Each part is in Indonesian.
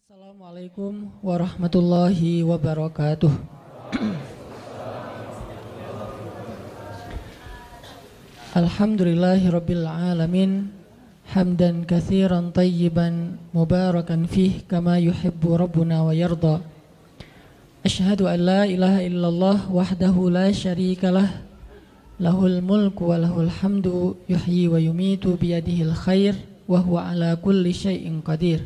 Assalamualaikum warahmatullahi wabarakatuh. Alhamdulillahirabbil alamin, hamdan katsiran tayyiban mubarakan fih kama yuhibbu rabbuna wa yarda. Asyhadu an la ilaha illallah wahdahu la syarikalah, lahul mulku wa lahul hamdu, yuhyi wa yumitu biyadihil khair wa huwa ala kulli syai'in qadir.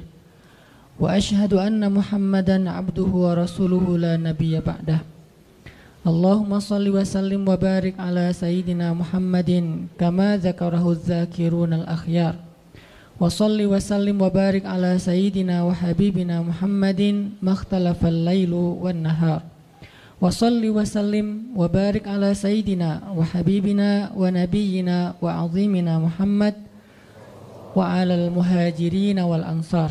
Wa asyhadu anna Muhammadan abduhu wa rasuluhu la nabiyya ba'dah. Allahumma salli wa sallim wa barik ala sayyidina Muhammadin kama dzakarahu dzakirunal akhyar. Wa salli wa sallim wa barik ala sayyidina wa habibina Muhammadin makhtalafal lailu wan nahar. Wa salli wa sallim wa barik ala sayyidina wa habibina wa nabiyyina wa azimina Muhammad wa alal muhajirin wal ansar.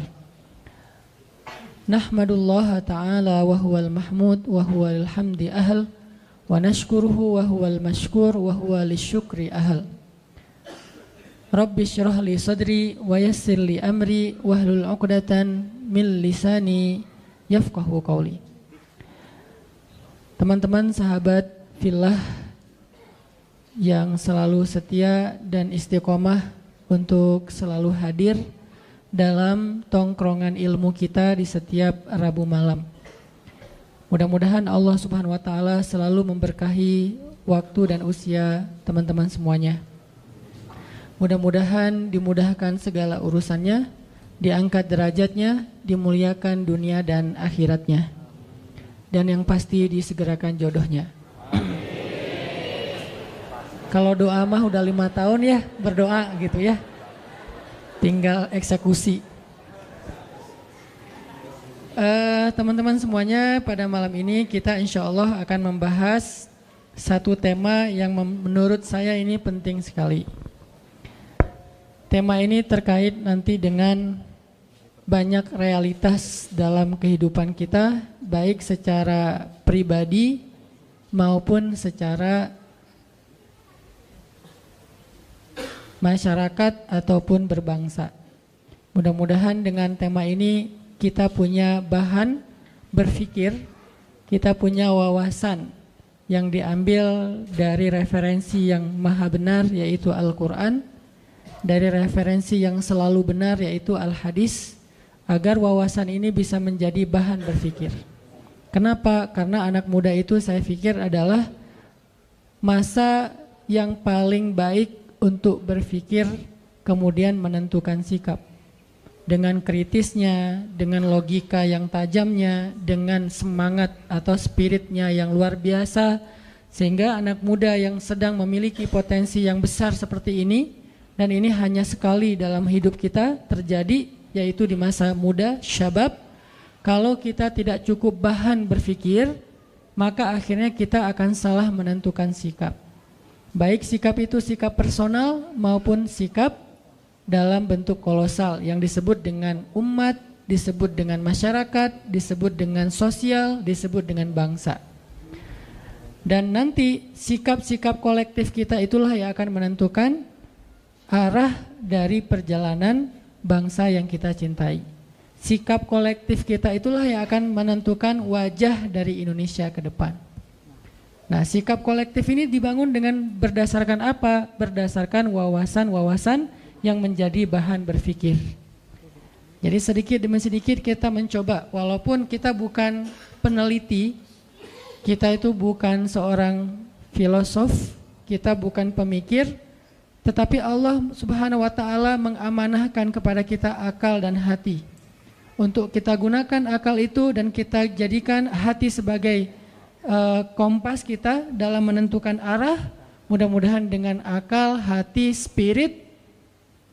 Nahmadullaha ta'ala wa huwal mahmud wa huwal hamdi ahl wa nashkuruhu wa huwal mashkur wa huwa lisyukri ahl. Rabbi syrah li sadri wa yassir li amri wahlul 'uqdatan min lisani yafqahu qawli. Teman-teman sahabat fillah yang selalu setia dan istiqomah untuk selalu hadir dalam tongkrongan ilmu kita di setiap Rabu malam. Mudah-mudahan Allah Subhanahu wa taala selalu memberkahi waktu dan usia teman-teman semuanya. Mudah-mudahan dimudahkan segala urusannya, diangkat derajatnya, dimuliakan dunia dan akhiratnya. Dan yang pasti disegerakan jodohnya. Kalau doa mah udah 5 tahun ya berdoa gitu ya. Tinggal eksekusi. Teman-teman semuanya, pada malam ini kita insya Allah akan membahas satu tema yang menurut saya ini penting sekali. Tema ini terkait nanti dengan banyak realitas dalam kehidupan kita, baik secara pribadi maupun secara masyarakat ataupun berbangsa. Mudah-mudahan dengan tema ini kita punya bahan berpikir, kita punya wawasan yang diambil dari referensi yang maha benar yaitu Al-Quran, dari referensi yang selalu benar yaitu Al-Hadis, agar wawasan ini bisa menjadi bahan berpikir. Kenapa? Karena anak muda itu saya pikir adalah masa yang paling baik untuk berpikir kemudian menentukan sikap dengan kritisnya, dengan logika yang tajamnya, dengan semangat atau spiritnya yang luar biasa, sehingga anak muda yang sedang memiliki potensi yang besar seperti ini, dan ini hanya sekali dalam hidup kita terjadi, yaitu di masa muda, syabab. Kalau kita tidak cukup bahan berpikir, maka akhirnya kita akan salah menentukan sikap. Baik sikap itu sikap personal maupun sikap dalam bentuk kolosal yang disebut dengan umat, disebut dengan masyarakat, disebut dengan sosial, disebut dengan bangsa. Dan nanti sikap-sikap kolektif kita itulah yang akan menentukan arah dari perjalanan bangsa yang kita cintai. Sikap kolektif kita itulah yang akan menentukan wajah dari Indonesia ke depan. Nah, sikap kolektif ini dibangun dengan berdasarkan apa? Berdasarkan wawasan-wawasan yang menjadi bahan berpikir. Jadi sedikit demi sedikit kita mencoba, walaupun kita bukan peneliti, kita itu bukan seorang filosof, kita bukan pemikir, tetapi Allah Subhanahu wa taala mengamanahkan kepada kita akal dan hati. Untuk kita gunakan akal itu dan kita jadikan hati sebagai kompas kita dalam menentukan arah. Mudah-mudahan dengan akal, hati, spirit,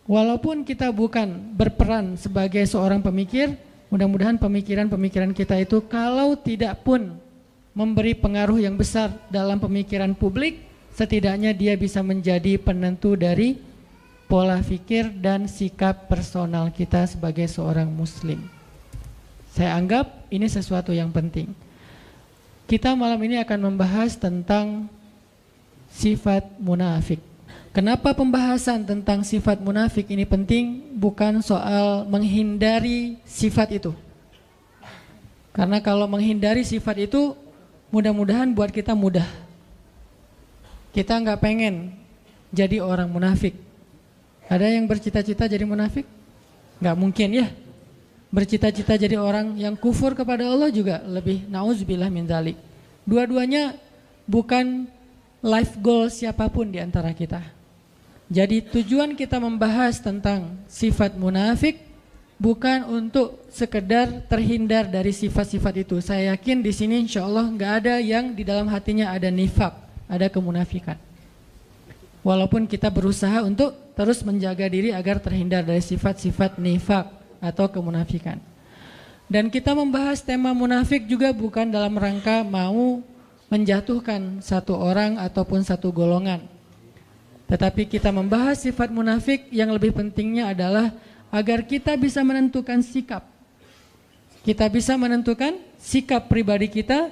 walaupun kita bukan berperan sebagai seorang pemikir, mudah-mudahan pemikiran-pemikiran kita itu kalau tidak pun memberi pengaruh yang besar dalam pemikiran publik, setidaknya dia bisa menjadi penentu dari pola pikir dan sikap personal kita sebagai seorang muslim. Saya anggap ini sesuatu yang penting. Kita malam ini akan membahas tentang sifat munafik. Kenapa pembahasan tentang sifat munafik ini penting? Bukan soal menghindari sifat itu. Karena kalau menghindari sifat itu mudah-mudahan buat kita mudah. Kita nggak pengen jadi orang munafik. Ada yang bercita-cita jadi munafik? Nggak mungkin ya. Bercita-cita jadi orang yang kufur kepada Allah juga lebih nauzubillah min dzalik. Dua-duanya bukan life goal siapapun di antara kita. Jadi tujuan kita membahas tentang sifat munafik bukan untuk sekedar terhindar dari sifat-sifat itu. Saya yakin di sini insya Allah nggak ada yang di dalam hatinya ada nifak, ada kemunafikan. Walaupun kita berusaha untuk terus menjaga diri agar terhindar dari sifat-sifat nifak atau kemunafikan. Dan kita membahas tema munafik juga bukan dalam rangka mau menjatuhkan satu orang ataupun satu golongan. Tetapi kita membahas sifat munafik yang lebih pentingnya adalah agar kita bisa menentukan sikap. Kita bisa menentukan sikap pribadi kita,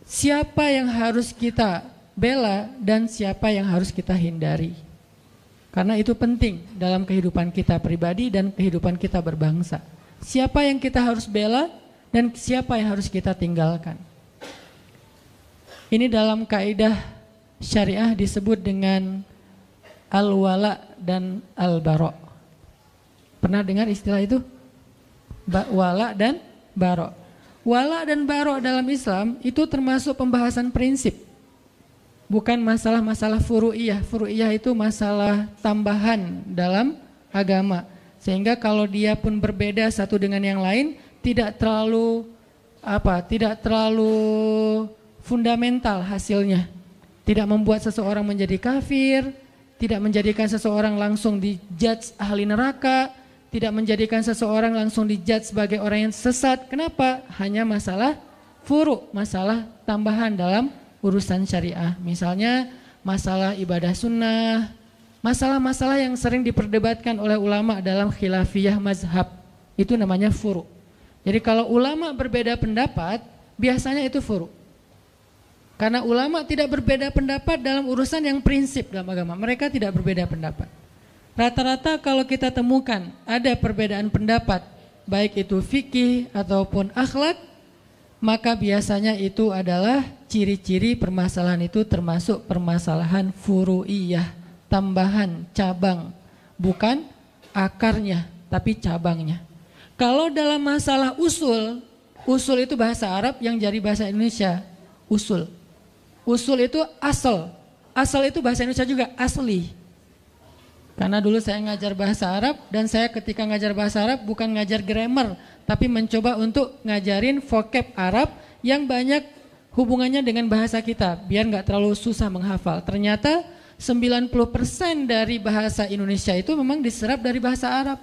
siapa yang harus kita bela dan siapa yang harus kita hindari. Karena itu penting dalam kehidupan kita pribadi dan kehidupan kita berbangsa. Siapa yang kita harus bela dan siapa yang harus kita tinggalkan. Ini dalam kaidah syariah disebut dengan al-wala dan al-bara'. Pernah dengar istilah itu? Wala dan bara'. Wala dan bara' dalam Islam itu termasuk pembahasan prinsip. Bukan masalah-masalah furu'iyah. Furu'iyah itu masalah tambahan dalam agama. Sehingga kalau dia pun berbeda satu dengan yang lain, tidak terlalu fundamental hasilnya. Tidak membuat seseorang menjadi kafir, tidak menjadikan seseorang langsung dijudge ahli neraka, tidak menjadikan seseorang langsung dijudge sebagai orang yang sesat. Kenapa? Hanya masalah furu, masalah tambahan dalam urusan syariah. Misalnya masalah ibadah sunnah, masalah-masalah yang sering diperdebatkan oleh ulama dalam khilafiyah mazhab. Itu namanya furu. Jadi kalau ulama berbeda pendapat, biasanya itu furu. Karena ulama tidak berbeda pendapat dalam urusan yang prinsip dalam agama. Mereka tidak berbeda pendapat. Rata-rata kalau kita temukan ada perbedaan pendapat, baik itu fikih ataupun akhlak, maka biasanya itu adalah ciri-ciri permasalahan itu termasuk permasalahan furu'iyah, tambahan, cabang, bukan akarnya, tapi cabangnya. Kalau dalam masalah usul itu bahasa Arab yang jadi bahasa Indonesia, usul. Usul itu asal itu bahasa Indonesia juga asli. Karena dulu saya ngajar bahasa Arab dan saya ketika ngajar bahasa Arab bukan ngajar grammar, tapi mencoba untuk ngajarin vocab Arab yang banyak hubungannya dengan bahasa kita, biar nggak terlalu susah menghafal. Ternyata 90% dari bahasa Indonesia itu memang diserap dari bahasa Arab.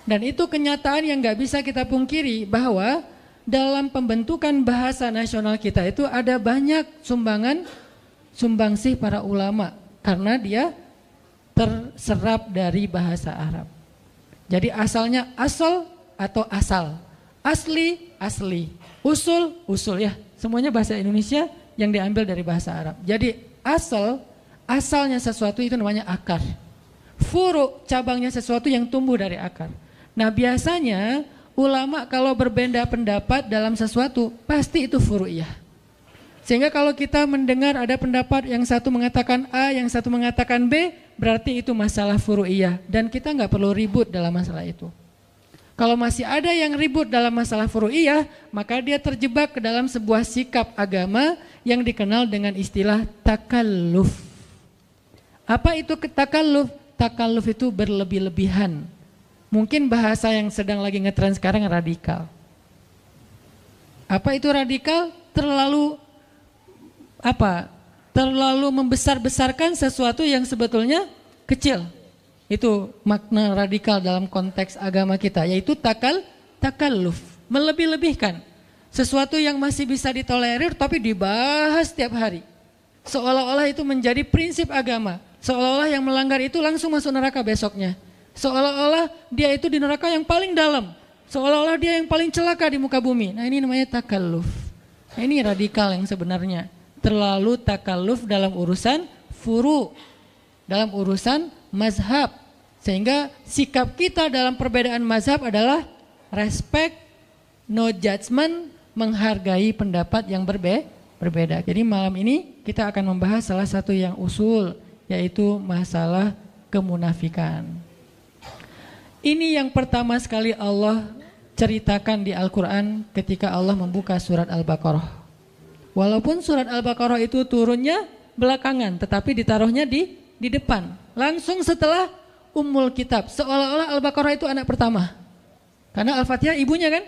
Dan itu kenyataan yang nggak bisa kita pungkiri bahwa dalam pembentukan bahasa nasional kita itu ada banyak sumbangsih para ulama karena dia terserap dari bahasa Arab. Jadi asalnya asal atau asal, asli, usul ya. Semuanya bahasa Indonesia yang diambil dari bahasa Arab. Jadi asalnya sesuatu itu namanya akar. Furu, cabangnya sesuatu yang tumbuh dari akar. Nah biasanya ulama kalau berbeda pendapat dalam sesuatu pasti itu furu'iyah. Sehingga kalau kita mendengar ada pendapat yang satu mengatakan A, yang satu mengatakan B, berarti itu masalah furu'iyah. Dan kita nggak perlu ribut dalam masalah itu. Kalau masih ada yang ribut dalam masalah furu'iyah, maka dia terjebak ke dalam sebuah sikap agama yang dikenal dengan istilah takalluf. Apa itu takalluf? Takalluf itu berlebih-lebihan. Mungkin bahasa yang sedang lagi ngetren sekarang radikal. Apa itu radikal? Terlalu membesar-besarkan sesuatu yang sebetulnya kecil. Itu makna radikal dalam konteks agama kita, yaitu takalluf, melebih-lebihkan. Sesuatu yang masih bisa ditolerir tapi dibahas setiap hari. Seolah-olah itu menjadi prinsip agama. Seolah-olah yang melanggar itu langsung masuk neraka besoknya. Seolah-olah dia itu di neraka yang paling dalam. Seolah-olah dia yang paling celaka di muka bumi. Nah ini namanya takalluf. Nah, ini radikal yang sebenarnya. Terlalu takalluf dalam urusan furu, dalam urusan mazhab. Sehingga sikap kita dalam perbedaan mazhab adalah respect no judgment, menghargai pendapat yang berbeda. Jadi malam ini kita akan membahas salah satu yang usul, yaitu masalah kemunafikan. Ini yang pertama sekali Allah ceritakan di Al-Quran ketika Allah membuka surat Al-Baqarah. Walaupun surat Al-Baqarah itu turunnya belakangan, tetapi ditaruhnya di depan. Langsung setelah Ummul Kitab. Seolah-olah Al-Baqarah itu anak pertama. Karena Al-Fatihah ibunya kan?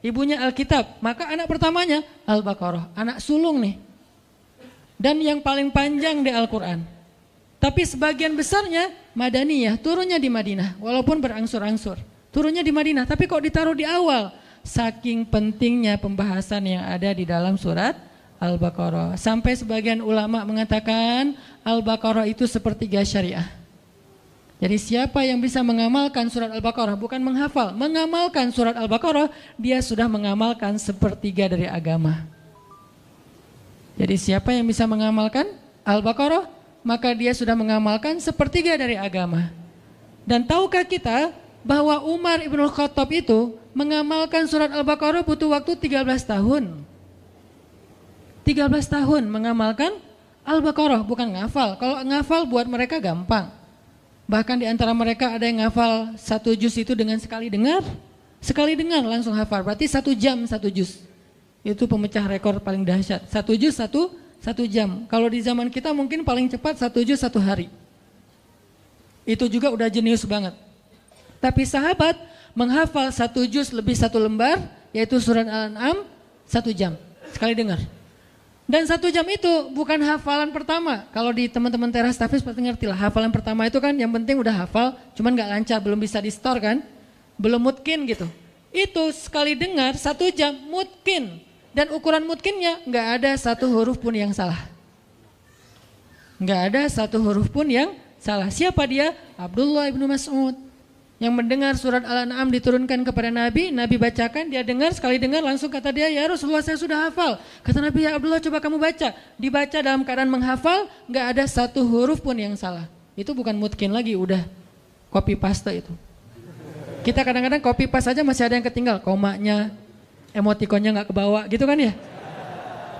Ibunya Alkitab. Maka anak pertamanya Al-Baqarah. Anak sulung nih. Dan yang paling panjang di Al-Quran. Tapi sebagian besarnya Madaniyah, turunnya di Madinah. Walaupun berangsur-angsur. Turunnya di Madinah, tapi kok ditaruh di awal? Saking pentingnya pembahasan yang ada di dalam surat Al-Baqarah. Sampai sebagian ulama mengatakan Al-Baqarah itu sepertiga syariah. Jadi siapa yang bisa mengamalkan surat Al-Baqarah, bukan menghafal, mengamalkan surat Al-Baqarah, dia sudah mengamalkan sepertiga dari agama. Jadi siapa yang bisa mengamalkan Al-Baqarah, maka dia sudah mengamalkan sepertiga dari agama. Dan tahukah kita bahwa Umar Ibn Khattab itu mengamalkan surat Al-Baqarah butuh waktu 13 tahun. 13 tahun mengamalkan Al-Baqarah, bukan ngafal. Kalau ngafal buat mereka gampang. Bahkan di antara mereka ada yang ngafal 1 juz itu dengan sekali dengar langsung hafal. Berarti 1 jam 1 juz. Itu pemecah rekor paling dahsyat. 1 juz 1 jam. Kalau di zaman kita mungkin paling cepat 1 juz 1 hari. Itu juga udah jenius banget. Tapi sahabat menghafal 1 juz lebih 1 lembar, yaitu surat Al-An'am 1 jam. Sekali dengar. Dan 1 jam itu bukan hafalan pertama. Kalau di teman-teman teras tahfiz pasti ngerti lah. Hafalan pertama itu kan yang penting udah hafal, cuman gak lancar, belum bisa di store kan. Belum mutkin gitu. Itu sekali dengar 1 jam mutkin. Dan ukuran mutkinnya gak ada 1 huruf pun yang salah. Gak ada 1 huruf pun yang salah. Siapa dia? Abdullah ibnu Mas'ud. Yang mendengar surat Al-An'am diturunkan kepada Nabi, Nabi bacakan, dia dengar, sekali dengar langsung kata dia, ya Rasulullah saya sudah hafal. Kata Nabi, ya Abdullah coba kamu baca. Dibaca dalam keadaan menghafal, gak ada 1 huruf pun yang salah. Itu bukan mutkin lagi, udah copy paste itu. Kita kadang-kadang copy paste aja masih ada yang ketinggal, komanya, emotikonnya gak kebawa gitu kan ya.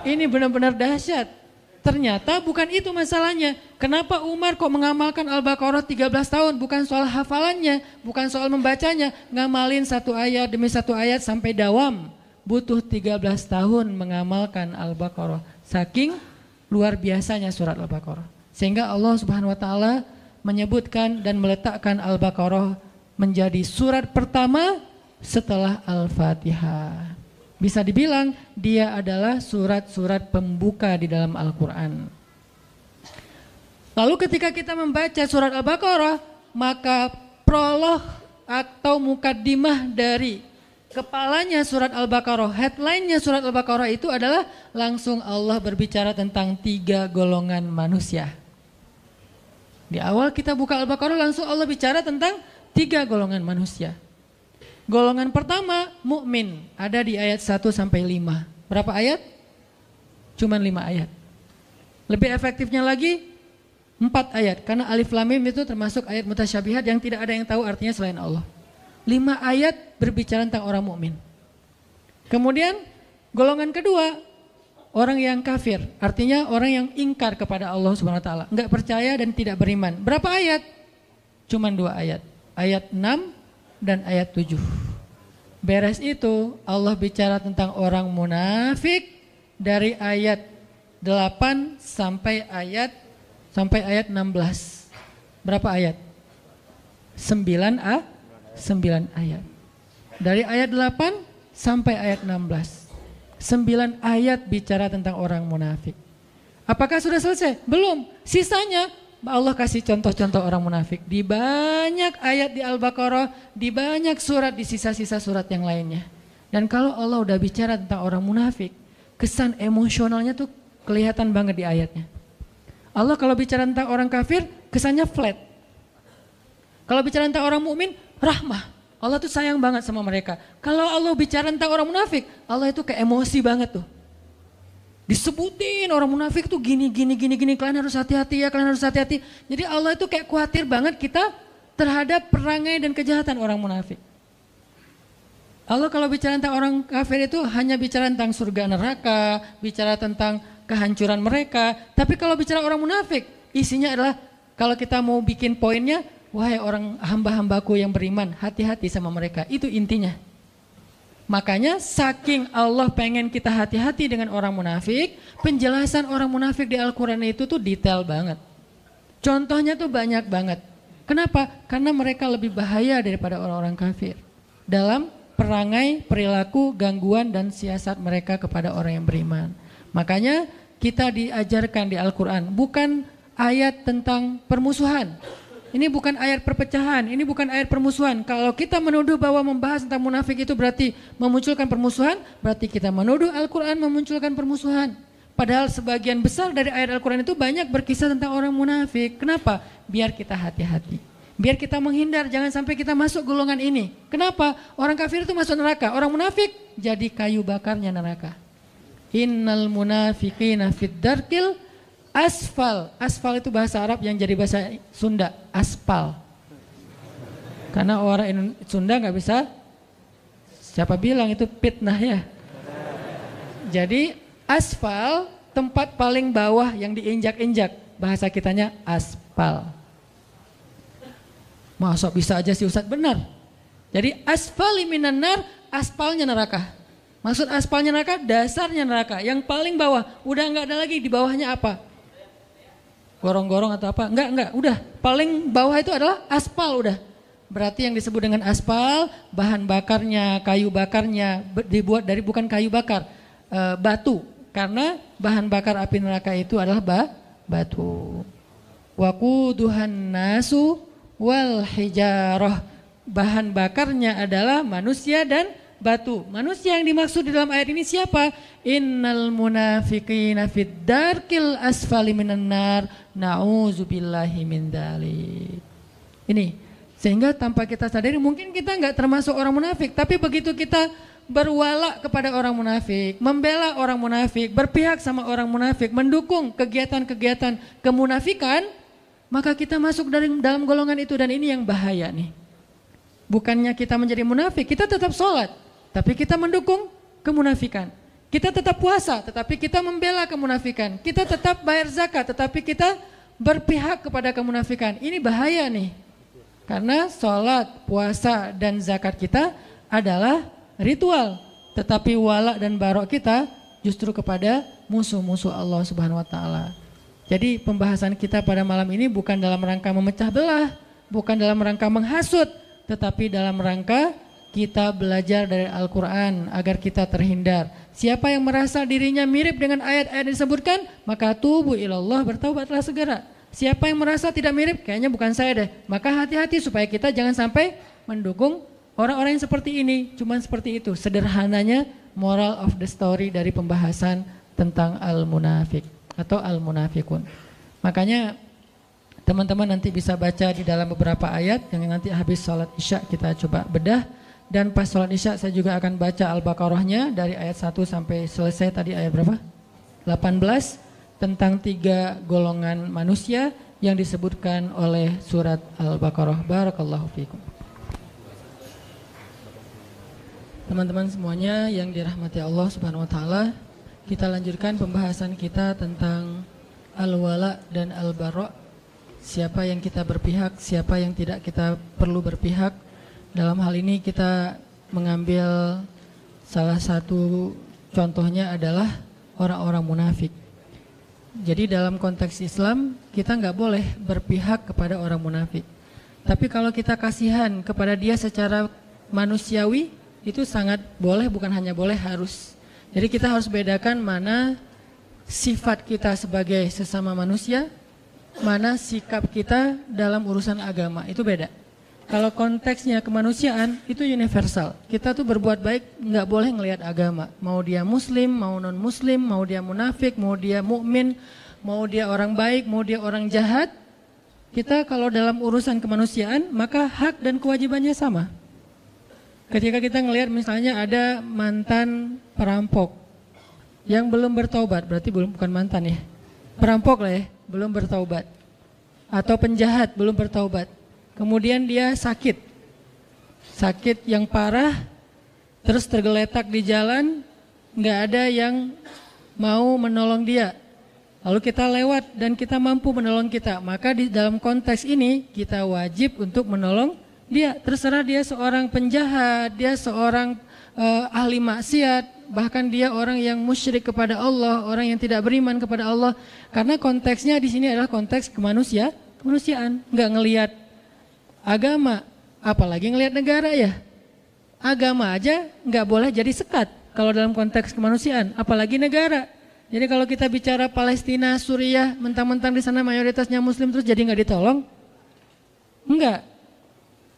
Ini benar-benar dahsyat. Ternyata bukan itu masalahnya. Kenapa Umar kok mengamalkan Al-Baqarah 13 tahun? Bukan soal hafalannya, bukan soal membacanya. Ngamalin 1 ayat demi 1 ayat sampai dawam. Butuh 13 tahun mengamalkan Al-Baqarah. Saking luar biasanya surat Al-Baqarah. Sehingga Allah Subhanahu wa taala menyebutkan dan meletakkan Al-Baqarah menjadi surat pertama setelah Al-Fatihah. Bisa dibilang dia adalah surat-surat pembuka di dalam Al-Quran. Lalu ketika kita membaca surat Al-Baqarah, maka prolog atau mukaddimah dari kepalanya surat Al-Baqarah, headline-nya surat Al-Baqarah itu adalah langsung Allah berbicara tentang 3 golongan manusia. Di awal kita buka Al-Baqarah langsung Allah bicara tentang 3 golongan manusia. Golongan pertama mukmin, ada di ayat 1 sampai 5. Berapa ayat? Cuman 5 ayat. Lebih efektifnya lagi 4 ayat, karena alif lam mim itu termasuk ayat mutasyabihat yang tidak ada yang tahu artinya selain Allah. 5 ayat berbicara tentang orang mukmin. Kemudian golongan kedua orang yang kafir, artinya orang yang ingkar kepada Allah Subhanahu wa taala, enggak percaya dan tidak beriman. Berapa ayat? Cuman 2 ayat. Ayat 6 dan ayat 7. Beres itu Allah bicara tentang orang munafik dari ayat 8 sampai ayat 16. Berapa ayat? 9 ayat. Dari ayat 8 sampai ayat 16. 9 ayat bicara tentang orang munafik. Apakah sudah selesai? Belum. Sisanya Allah kasih contoh-contoh orang munafik di banyak ayat di Al-Baqarah, di banyak surat, di sisa-sisa surat yang lainnya. Dan kalau Allah udah bicara tentang orang munafik, kesan emosionalnya tuh kelihatan banget di ayatnya. Allah kalau bicara tentang orang kafir, kesannya flat. Kalau bicara tentang orang mukmin, rahmah. Allah tuh sayang banget sama mereka. Kalau Allah bicara tentang orang munafik, Allah itu kayak emosi banget tuh. Disebutin orang munafik tuh gini, kalian harus hati-hati ya, kalian harus hati-hati. Jadi Allah itu kayak khawatir banget kita terhadap perangai dan kejahatan orang munafik. Allah kalau bicara tentang orang kafir itu hanya bicara tentang surga neraka, bicara tentang kehancuran mereka. Tapi kalau bicara orang munafik, isinya adalah kalau kita mau bikin poinnya, wahai orang hamba-hambaku yang beriman, hati-hati sama mereka. Itu intinya. Makanya saking Allah pengen kita hati-hati dengan orang munafik, penjelasan orang munafik di Al-Quran itu tuh detail banget. Contohnya tuh banyak banget. Kenapa? Karena mereka lebih bahaya daripada orang-orang kafir dalam perangai, perilaku, gangguan, dan siasat mereka kepada orang yang beriman. Makanya kita diajarkan di Al-Quran bukan ayat tentang permusuhan. Ini bukan ayat perpecahan, ini bukan ayat permusuhan. Kalau kita menuduh bahwa membahas tentang munafik itu berarti memunculkan permusuhan, berarti kita menuduh Al-Quran memunculkan permusuhan. Padahal sebagian besar dari ayat Al-Quran itu banyak berkisah tentang orang munafik. Kenapa? Biar kita hati-hati. Biar kita menghindar, jangan sampai kita masuk golongan ini. Kenapa? Orang kafir itu masuk neraka, orang munafik jadi kayu bakarnya neraka. Innal munafiqina fid darkil asfal. Asfal itu bahasa Arab yang jadi bahasa Sunda, aspal. Karena orang Sunda nggak bisa, siapa bilang itu fitnah ya. Jadi asfal tempat paling bawah yang diinjak-injak, bahasa kitanya aspal. Masuk bisa aja sih Ustadz, benar. Jadi asfali minan nar, aspalnya neraka. Maksud aspalnya neraka, dasarnya neraka. Yang paling bawah, udah nggak ada lagi di bawahnya apa? Gorong-gorong atau apa? Enggak, udah. Paling bawah itu adalah aspal udah. Berarti yang disebut dengan aspal, bahan bakarnya, kayu bakarnya dibuat dari bukan kayu bakar, batu. Karena bahan bakar api neraka itu adalah batu. Waquduhan nasu wal hijarah, bahan bakarnya adalah manusia dan batu. Manusia yang dimaksud di dalam ayat ini siapa? Innal munafiqina fid darkil asfali minan nar, na'udzubillahi min dzalik. Ini sehingga tanpa kita sadari mungkin kita enggak termasuk orang munafik, tapi begitu kita berwala kepada orang munafik, membela orang munafik, berpihak sama orang munafik, mendukung kegiatan-kegiatan kemunafikan, maka kita masuk dalam golongan itu, dan ini yang bahaya nih. Bukannya kita menjadi munafik, kita tetap sholat, tapi kita mendukung kemunafikan. Kita tetap puasa, tetapi kita membela kemunafikan. Kita tetap bayar zakat, tetapi kita berpihak kepada kemunafikan. Ini bahaya nih. Karena sholat, puasa, dan zakat kita adalah ritual, tetapi wala dan barok kita justru kepada musuh-musuh Allah Subhanahu wa taala. Jadi pembahasan kita pada malam ini bukan dalam rangka memecah belah, bukan dalam rangka menghasut, tetapi dalam rangka kita belajar dari Al-Quran agar kita terhindar. Siapa yang merasa dirinya mirip dengan ayat-ayat yang disebutkan, maka tubu ilallah, bertaubatlah segera. Siapa yang merasa tidak mirip, kayaknya bukan saya deh, maka hati-hati supaya kita jangan sampai mendukung orang-orang yang seperti ini. Cuman seperti itu sederhananya moral of the story dari pembahasan tentang al-munafik atau al-munafikun. Makanya teman-teman nanti bisa baca di dalam beberapa ayat yang nanti habis sholat isya kita coba bedah. Dan pas sholat isya saya juga akan baca Al-Baqarahnya dari ayat 1 sampai selesai tadi ayat berapa? 18 tentang 3 golongan manusia yang disebutkan oleh surat Al-Baqarah. Barakallahu fiikum. Teman-teman semuanya yang dirahmati Allah Subhanahu wa taala, kita lanjutkan pembahasan kita tentang al-wala dan al-bara'. Siapa yang kita berpihak, siapa yang tidak kita perlu berpihak. Dalam hal ini kita mengambil salah satu contohnya adalah orang-orang munafik. Jadi dalam konteks Islam kita nggak boleh berpihak kepada orang munafik. Tapi kalau kita kasihan kepada dia secara manusiawi, itu sangat boleh, bukan hanya boleh, harus. Jadi kita harus bedakan mana sifat kita sebagai sesama manusia, mana sikap kita dalam urusan agama, itu beda. Kalau konteksnya kemanusiaan itu universal. Kita tuh berbuat baik nggak boleh ngelihat agama. Mau dia muslim, mau non muslim, mau dia munafik, mau dia mukmin, mau dia orang baik, mau dia orang jahat. Kita kalau dalam urusan kemanusiaan maka hak dan kewajibannya sama. Ketika kita ngelihat misalnya ada mantan perampok yang belum bertaubat, berarti bukan mantan ya, perampok lah ya, belum bertaubat, atau penjahat belum bertaubat. Kemudian dia sakit yang parah, terus tergeletak di jalan, nggak ada yang mau menolong dia. Lalu kita lewat dan kita mampu menolong kita, maka di dalam konteks ini kita wajib untuk menolong dia. Terserah dia seorang penjahat, dia seorang ahli maksiat, bahkan dia orang yang musyrik kepada Allah, orang yang tidak beriman kepada Allah. Karena konteksnya di sini adalah konteks kemanusiaan, nggak ngelihat agama, apalagi ngelihat negara ya. Agama aja nggak boleh jadi sekat kalau dalam konteks kemanusiaan, apalagi negara. Jadi kalau kita bicara Palestina, Suriah, mentang-mentang di sana mayoritasnya Muslim terus jadi nggak ditolong? Enggak.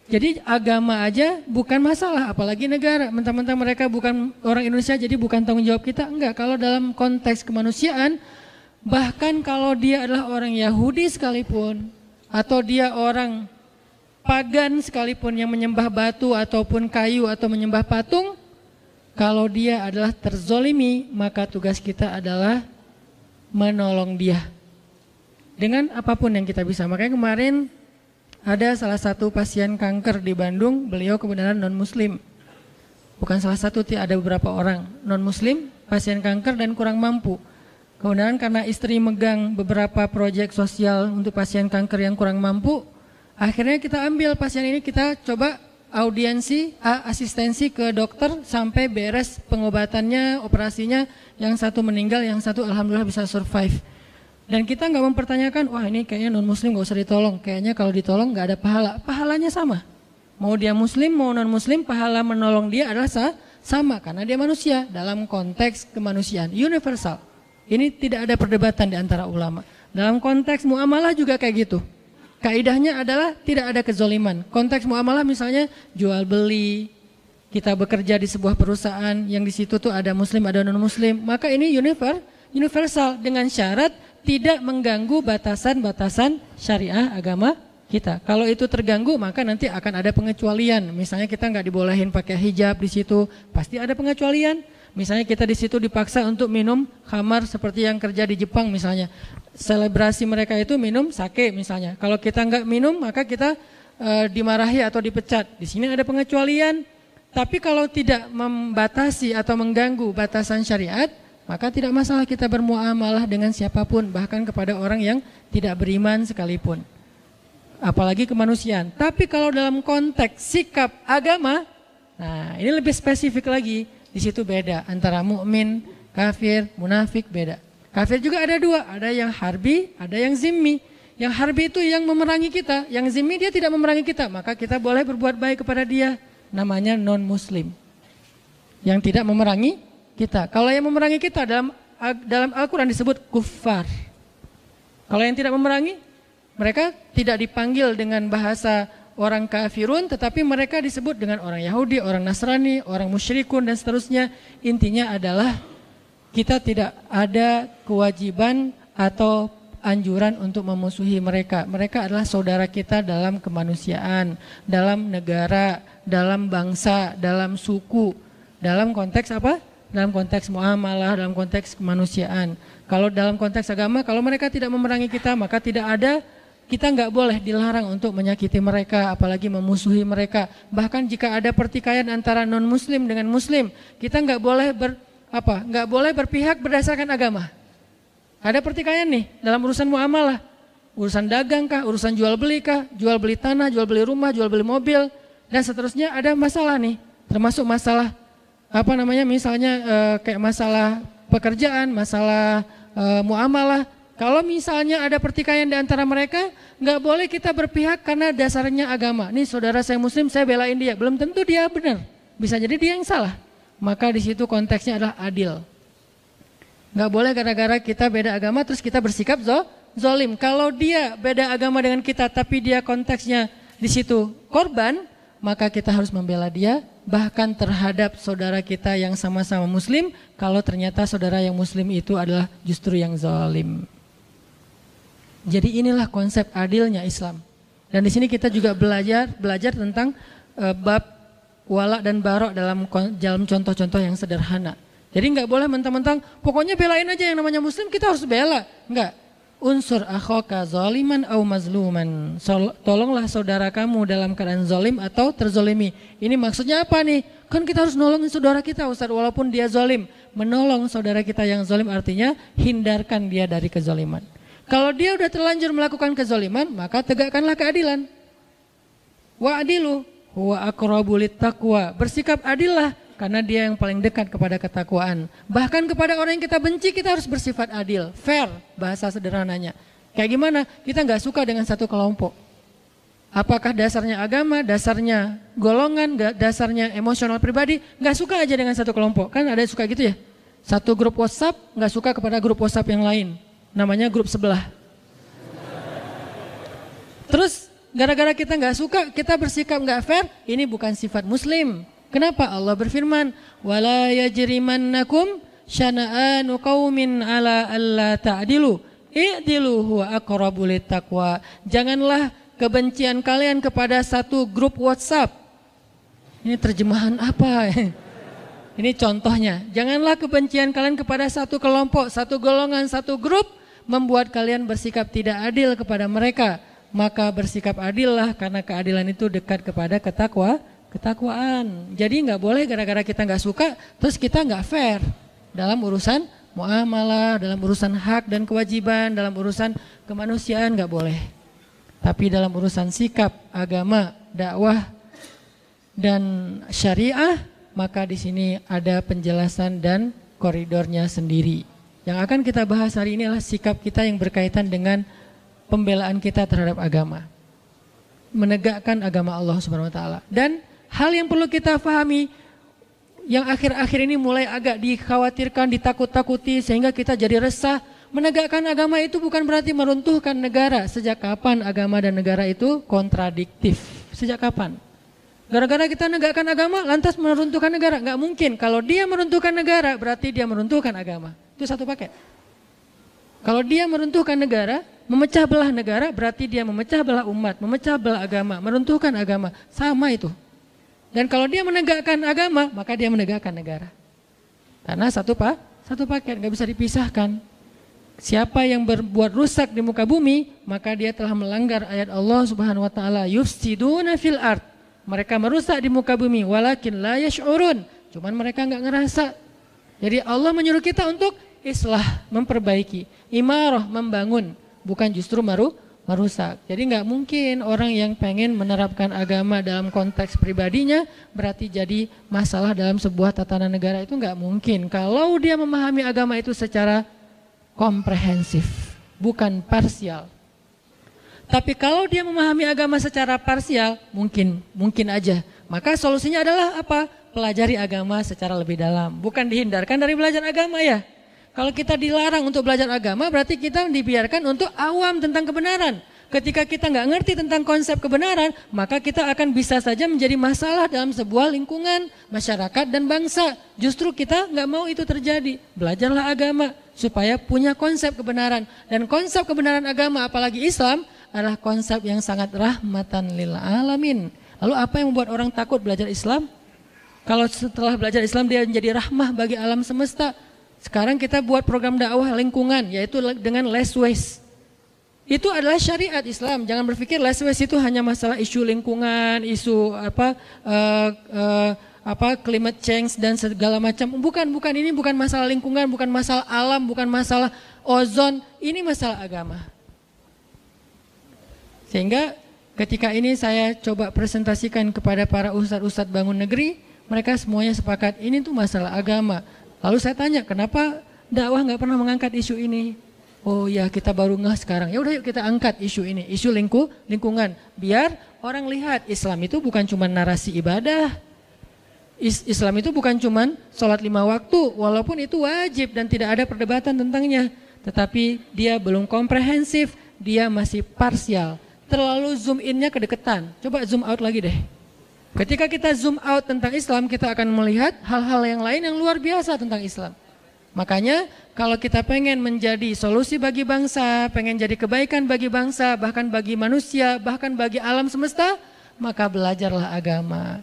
Jadi agama aja bukan masalah, apalagi negara. Mentang-mentang mereka bukan orang Indonesia, jadi bukan tanggung jawab kita. Enggak. Kalau dalam konteks kemanusiaan, bahkan kalau dia adalah orang Yahudi sekalipun, atau dia orang pagan sekalipun yang menyembah batu ataupun kayu atau menyembah patung, kalau dia adalah terzolimi, maka tugas kita adalah menolong dia dengan apapun yang kita bisa. Makanya kemarin ada salah satu pasien kanker di Bandung, beliau kebenaran non-muslim. Bukan salah satu, ada beberapa orang non-muslim, pasien kanker dan kurang mampu. Kemudian karena istri megang beberapa proyek sosial untuk pasien kanker yang kurang mampu, akhirnya kita ambil pasien ini, kita coba audiensi, asistensi ke dokter sampai beres pengobatannya, operasinya. Yang satu meninggal, yang satu alhamdulillah bisa survive. Dan kita nggak mempertanyakan, wah ini kayaknya non muslim nggak usah ditolong, kayaknya kalau ditolong nggak ada pahala. Pahalanya sama, mau dia muslim mau non muslim, pahala menolong dia adalah sama karena dia manusia dalam konteks kemanusiaan universal. Ini tidak ada perdebatan di antara ulama. Dalam konteks muamalah juga kayak gitu. Kaidahnya adalah tidak ada kezoliman. Konteks muamalah misalnya jual beli, kita bekerja di sebuah perusahaan yang di situ tuh ada muslim ada non muslim, maka ini universal dengan syarat tidak mengganggu batasan-batasan syariah agama kita. Kalau itu terganggu maka nanti akan ada pengecualian. Misalnya kita nggak dibolehin pakai hijab di situ, pasti ada pengecualian. Misalnya kita di situ dipaksa untuk minum khamar seperti yang kerja di Jepang misalnya. Selebrasi mereka itu minum sake misalnya. Kalau kita nggak minum maka kita dimarahi atau dipecat. Di sini ada pengecualian. Tapi kalau tidak membatasi atau mengganggu batasan syariat, maka tidak masalah kita bermuamalah dengan siapapun, bahkan kepada orang yang tidak beriman sekalipun. Apalagi kemanusiaan. Tapi kalau dalam konteks sikap agama, nah ini lebih spesifik lagi. Di situ beda antara mukmin, kafir, munafik beda. Kafir juga ada dua, ada yang harbi, ada yang zimmi. Yang harbi itu yang memerangi kita, yang zimmi dia tidak memerangi kita, maka kita boleh berbuat baik kepada dia. Namanya non-muslim. Yang tidak memerangi kita. Kalau yang memerangi kita dalam Al-Quran disebut kuffar. Kalau yang tidak memerangi, mereka tidak dipanggil dengan bahasa orang kafirun, tetapi mereka disebut dengan orang Yahudi, orang Nasrani, orang musyrikun dan seterusnya. Intinya adalah kita tidak ada kewajiban atau anjuran untuk memusuhi mereka. Mereka adalah saudara kita dalam kemanusiaan, dalam negara, dalam bangsa, dalam suku. Dalam konteks apa? Dalam konteks muamalah, dalam konteks kemanusiaan. Kalau dalam konteks agama, kalau mereka tidak memerangi kita, maka kita nggak boleh dilarang untuk menyakiti mereka, apalagi memusuhi mereka. Bahkan jika ada pertikaian antara non muslim dengan muslim, kita nggak boleh berpihak berdasarkan agama. Ada pertikaian nih dalam urusan muamalah, urusan dagang kah, urusan jual beli kah, jual beli tanah, jual beli rumah, jual beli mobil dan seterusnya. Ada masalah nih, termasuk masalah misalnya kayak masalah pekerjaan, masalah muamalah. Kalau misalnya ada pertikaian di antara mereka, nggak boleh kita berpihak karena dasarnya agama. Nih saudara saya muslim, saya belain dia. Belum tentu dia benar, bisa jadi dia yang salah. Maka di situ konteksnya adalah adil. Nggak boleh gara-gara kita beda agama terus kita bersikap zolim. Kalau dia beda agama dengan kita, tapi dia konteksnya di situ korban, maka kita harus membela dia. Bahkan terhadap saudara kita yang sama-sama muslim, kalau ternyata saudara yang muslim itu adalah justru yang zalim. Jadi inilah konsep adilnya Islam. Dan di sini kita juga belajar tentang bab wala dan barok dalam contoh-contoh yang sederhana. Jadi nggak boleh mentang-mentang pokoknya belain aja yang namanya muslim, kita harus bela. Enggak. unsur akhaka zaliman au mazluman. Tolonglah saudara kamu dalam keadaan zalim atau terzolimi. Ini maksudnya apa nih? Kan kita harus nolongin saudara kita Ustaz walaupun dia zalim. Menolong saudara kita yang zalim artinya hindarkan dia dari kezaliman. Kalau dia udah terlanjur melakukan kezaliman, maka tegakkanlah keadilan. Wa'adilu huwa aqrabu littaqwa. Bersikap adillah karena dia yang paling dekat kepada ketakwaan. Bahkan kepada orang yang kita benci kita harus bersifat adil, fair bahasa sederhananya. Kayak gimana? Kita nggak suka dengan satu kelompok. Apakah dasarnya agama, dasarnya golongan, dasarnya emosional pribadi, nggak suka aja dengan satu kelompok. Kan ada yang suka gitu ya. Satu grup WhatsApp nggak suka kepada grup WhatsApp yang lain. Namanya grup sebelah. Terus gara-gara kita nggak suka, kita bersikap nggak fair, ini bukan sifat muslim. Kenapa? Allah berfirman, wala yajrimannakum syana'anu qaumin ala alla ta'dilu i'dilu huwa aqrabu littaqwa. Janganlah kebencian kalian kepada satu grup WhatsApp. Ini terjemahan apa? Ini contohnya. Janganlah kebencian kalian kepada satu kelompok, satu golongan, satu grup membuat kalian bersikap tidak adil kepada mereka. Maka bersikap adillah karena keadilan itu dekat kepada ketakwaan. Jadi nggak boleh gara-gara kita nggak suka terus kita nggak fair dalam urusan muamalah, dalam urusan hak dan kewajiban, dalam urusan kemanusiaan nggak boleh. Tapi dalam urusan sikap, agama, dakwah dan syariah, maka di sini ada penjelasan dan koridornya sendiri. Yang akan kita bahas hari ini adalah sikap kita yang berkaitan dengan pembelaan kita terhadap agama. Menegakkan agama Allah Subhanahu wa taala. Dan hal yang perlu kita pahami yang akhir-akhir ini mulai agak dikhawatirkan, ditakut-takuti sehingga kita jadi resah. Menegakkan agama itu bukan berarti meruntuhkan negara. Sejak kapan agama dan negara itu kontradiktif? Sejak kapan? Gara-gara kita negakkan agama lantas meruntuhkan negara? Nggak mungkin. Kalau dia meruntuhkan negara berarti dia meruntuhkan agama. Itu satu paket. Kalau dia meruntuhkan negara, memecah belah negara berarti dia memecah belah umat, memecah belah agama, meruntuhkan agama. Sama itu. Dan kalau dia menegakkan agama, maka dia menegakkan negara. Karena satu paket, nggak bisa dipisahkan. Siapa yang berbuat rusak di muka bumi, maka dia telah melanggar ayat Allah Subhanahu wa taala, yufsiduna fil ard. Mereka merusak di muka bumi, walakin la yash'urun. Cuman mereka enggak ngerasa. Jadi Allah menyuruh kita untuk islah, memperbaiki, imarah, membangun, bukan justru merusak. Jadi enggak mungkin orang yang pengen menerapkan agama dalam konteks pribadinya berarti jadi masalah dalam sebuah tatanan negara, itu enggak mungkin. Kalau dia memahami agama itu secara komprehensif, bukan parsial. Tapi kalau dia memahami agama secara parsial, mungkin aja. Maka solusinya adalah apa? Pelajari agama secara lebih dalam. Bukan dihindarkan dari belajar agama ya. Kalau kita dilarang untuk belajar agama, berarti kita dibiarkan untuk awam tentang kebenaran. Ketika kita nggak ngerti tentang konsep kebenaran, maka kita akan bisa saja menjadi masalah dalam sebuah lingkungan, masyarakat dan bangsa. Justru kita nggak mau itu terjadi. Belajarlah agama supaya punya konsep kebenaran. Dan konsep kebenaran agama, apalagi Islam, adalah konsep yang sangat rahmatan lil alamin. Lalu apa yang membuat orang takut belajar Islam? Kalau setelah belajar Islam dia menjadi rahmah bagi alam semesta. Sekarang kita buat program dakwah lingkungan, yaitu dengan less waste. Itu adalah syariat Islam. Jangan berpikir less waste itu hanya masalah isu lingkungan, isu climate change dan segala macam. Bukan, ini bukan masalah lingkungan, bukan masalah alam, bukan masalah ozon. Ini masalah agama. Sehingga ketika ini saya coba presentasikan kepada para ustadz-ustadz bangun negeri, mereka semuanya sepakat ini tuh masalah agama. Lalu saya tanya, kenapa dakwah nggak pernah mengangkat isu ini? Oh ya, kita baru ngeh sekarang. Ya udah yuk kita angkat isu ini, isu lingkungan. Biar orang lihat Islam itu bukan cuma narasi ibadah. Islam itu bukan cuma sholat 5 waktu, walaupun itu wajib dan tidak ada perdebatan tentangnya. Tetapi dia belum komprehensif, dia masih parsial. Terlalu zoom in-nya kedekatan. Coba zoom out lagi deh. Ketika kita zoom out tentang Islam, kita akan melihat hal-hal yang lain yang luar biasa tentang Islam. Makanya kalau kita pengen menjadi solusi bagi bangsa, pengen jadi kebaikan bagi bangsa, bahkan bagi manusia, bahkan bagi alam semesta, maka belajarlah agama.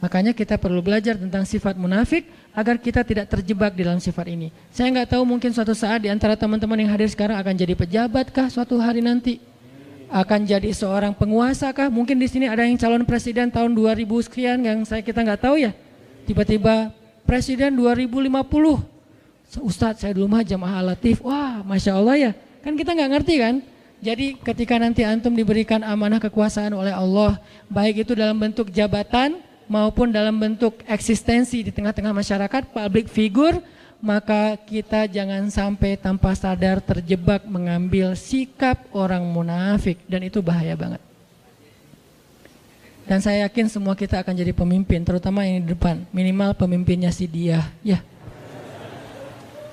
Makanya kita perlu belajar tentang sifat munafik agar kita tidak terjebak di dalam sifat ini. Saya nggak tahu, mungkin suatu saat di antara teman-teman yang hadir sekarang akan jadi pejabat kah suatu hari nanti? Akan jadi seorang penguasa kah? Mungkin di sini ada yang calon presiden tahun 2000 sekian yang kita nggak tahu ya. Tiba-tiba presiden 2050. Ustadz, saya dulu mah jamaah latif. Wah, Masya Allah ya. Kan kita nggak ngerti kan? Jadi ketika nanti antum diberikan amanah kekuasaan oleh Allah, baik itu dalam bentuk jabatan maupun dalam bentuk eksistensi di tengah-tengah masyarakat, public figure, maka kita jangan sampai tanpa sadar terjebak mengambil sikap orang munafik, dan itu bahaya banget. Dan saya yakin semua kita akan jadi pemimpin, terutama yang di depan, minimal pemimpinnya si dia, ya.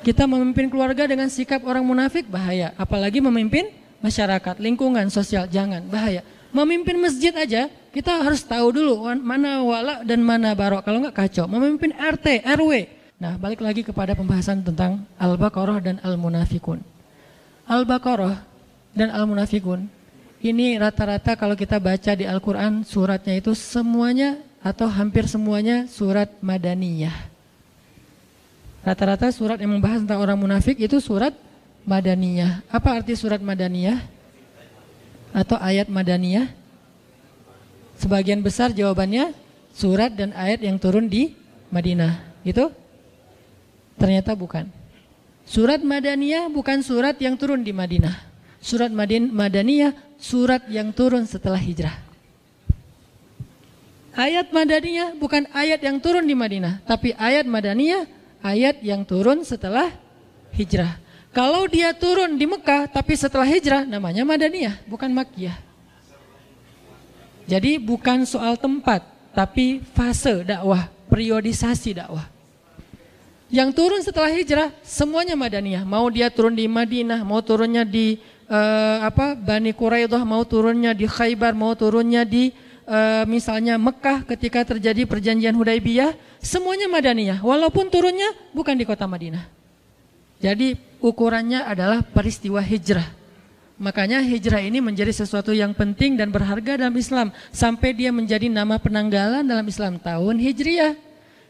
Kita memimpin keluarga dengan sikap orang munafik bahaya, apalagi memimpin masyarakat, lingkungan sosial, jangan, bahaya. Memimpin masjid aja, kita harus tahu dulu mana wala dan mana barok, kalau enggak kacau. Memimpin RT, RW. Nah, balik lagi kepada pembahasan tentang Al-Baqarah dan Al-Munafikun. Al-Baqarah dan Al-Munafikun, ini rata-rata kalau kita baca di Al-Quran, suratnya itu semuanya atau hampir semuanya surat Madaniyah. Rata-rata surat yang membahas tentang orang munafik itu surat Madaniyah. Apa arti surat Madaniyah? Atau ayat Madaniyah? Sebagian besar jawabannya surat dan ayat yang turun di Madinah, gitu? Ternyata bukan. Surat Madaniyah bukan surat yang turun di Madinah. Surat Madaniyah surat yang turun setelah hijrah. Ayat Madaniyah bukan ayat yang turun di Madinah, tapi ayat Madaniyah ayat yang turun setelah hijrah. Kalau dia turun di Mekah tapi setelah hijrah, namanya Madaniyah, bukan Makkiyah. Jadi bukan soal tempat, tapi fase dakwah, periodisasi dakwah. Yang turun setelah hijrah semuanya Madaniyah. Mau dia turun di Madinah, mau turunnya di Bani Quraidah, mau turunnya di Khaybar, mau turunnya di misalnya Mekah ketika terjadi perjanjian Hudaibiyah, semuanya Madaniyah. Walaupun turunnya bukan di kota Madinah. Jadi ukurannya adalah peristiwa hijrah. Makanya hijrah ini menjadi sesuatu yang penting dan berharga dalam Islam. Sampai dia menjadi nama penanggalan dalam Islam, tahun Hijriyah.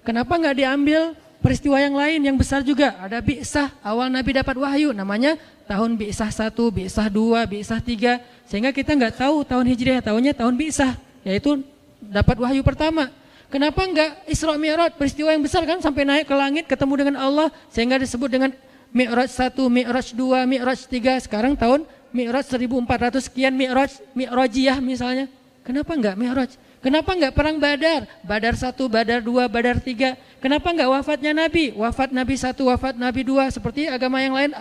Kenapa nggak diambil peristiwa yang lain yang besar juga? Ada Bi'sah, awal Nabi dapat wahyu, namanya tahun Bi'sah 1, Bi'sah 2, Bi'sah 3. Sehingga kita nggak tahu tahun Hijriyah, tahunnya tahun Bi'sah, yaitu dapat wahyu pertama. Kenapa nggak Isra Mi'raj, peristiwa yang besar kan, sampai naik ke langit ketemu dengan Allah, sehingga disebut dengan Mi'raj 1, Mi'raj 2, Mi'raj 3, sekarang tahun Mi'raj 1400 sekian Mi'rajiyah misalnya. Kenapa enggak Mi'raj? Kenapa enggak perang Badar? Badar 1, Badar 2, Badar 3. Kenapa enggak wafatnya Nabi? Wafat Nabi 1, wafat Nabi 2, seperti agama yang lain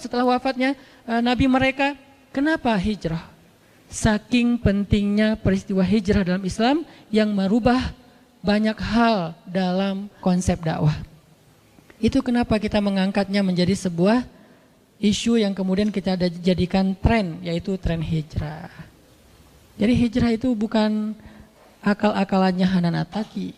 setelah wafatnya Nabi mereka. Kenapa hijrah? Saking pentingnya peristiwa hijrah dalam Islam yang merubah banyak hal dalam konsep dakwah. Itu kenapa kita mengangkatnya menjadi sebuah isu yang kemudian kita jadikan tren, yaitu tren hijrah. Jadi hijrah itu bukan akal-akalannya Hanan Attaqi.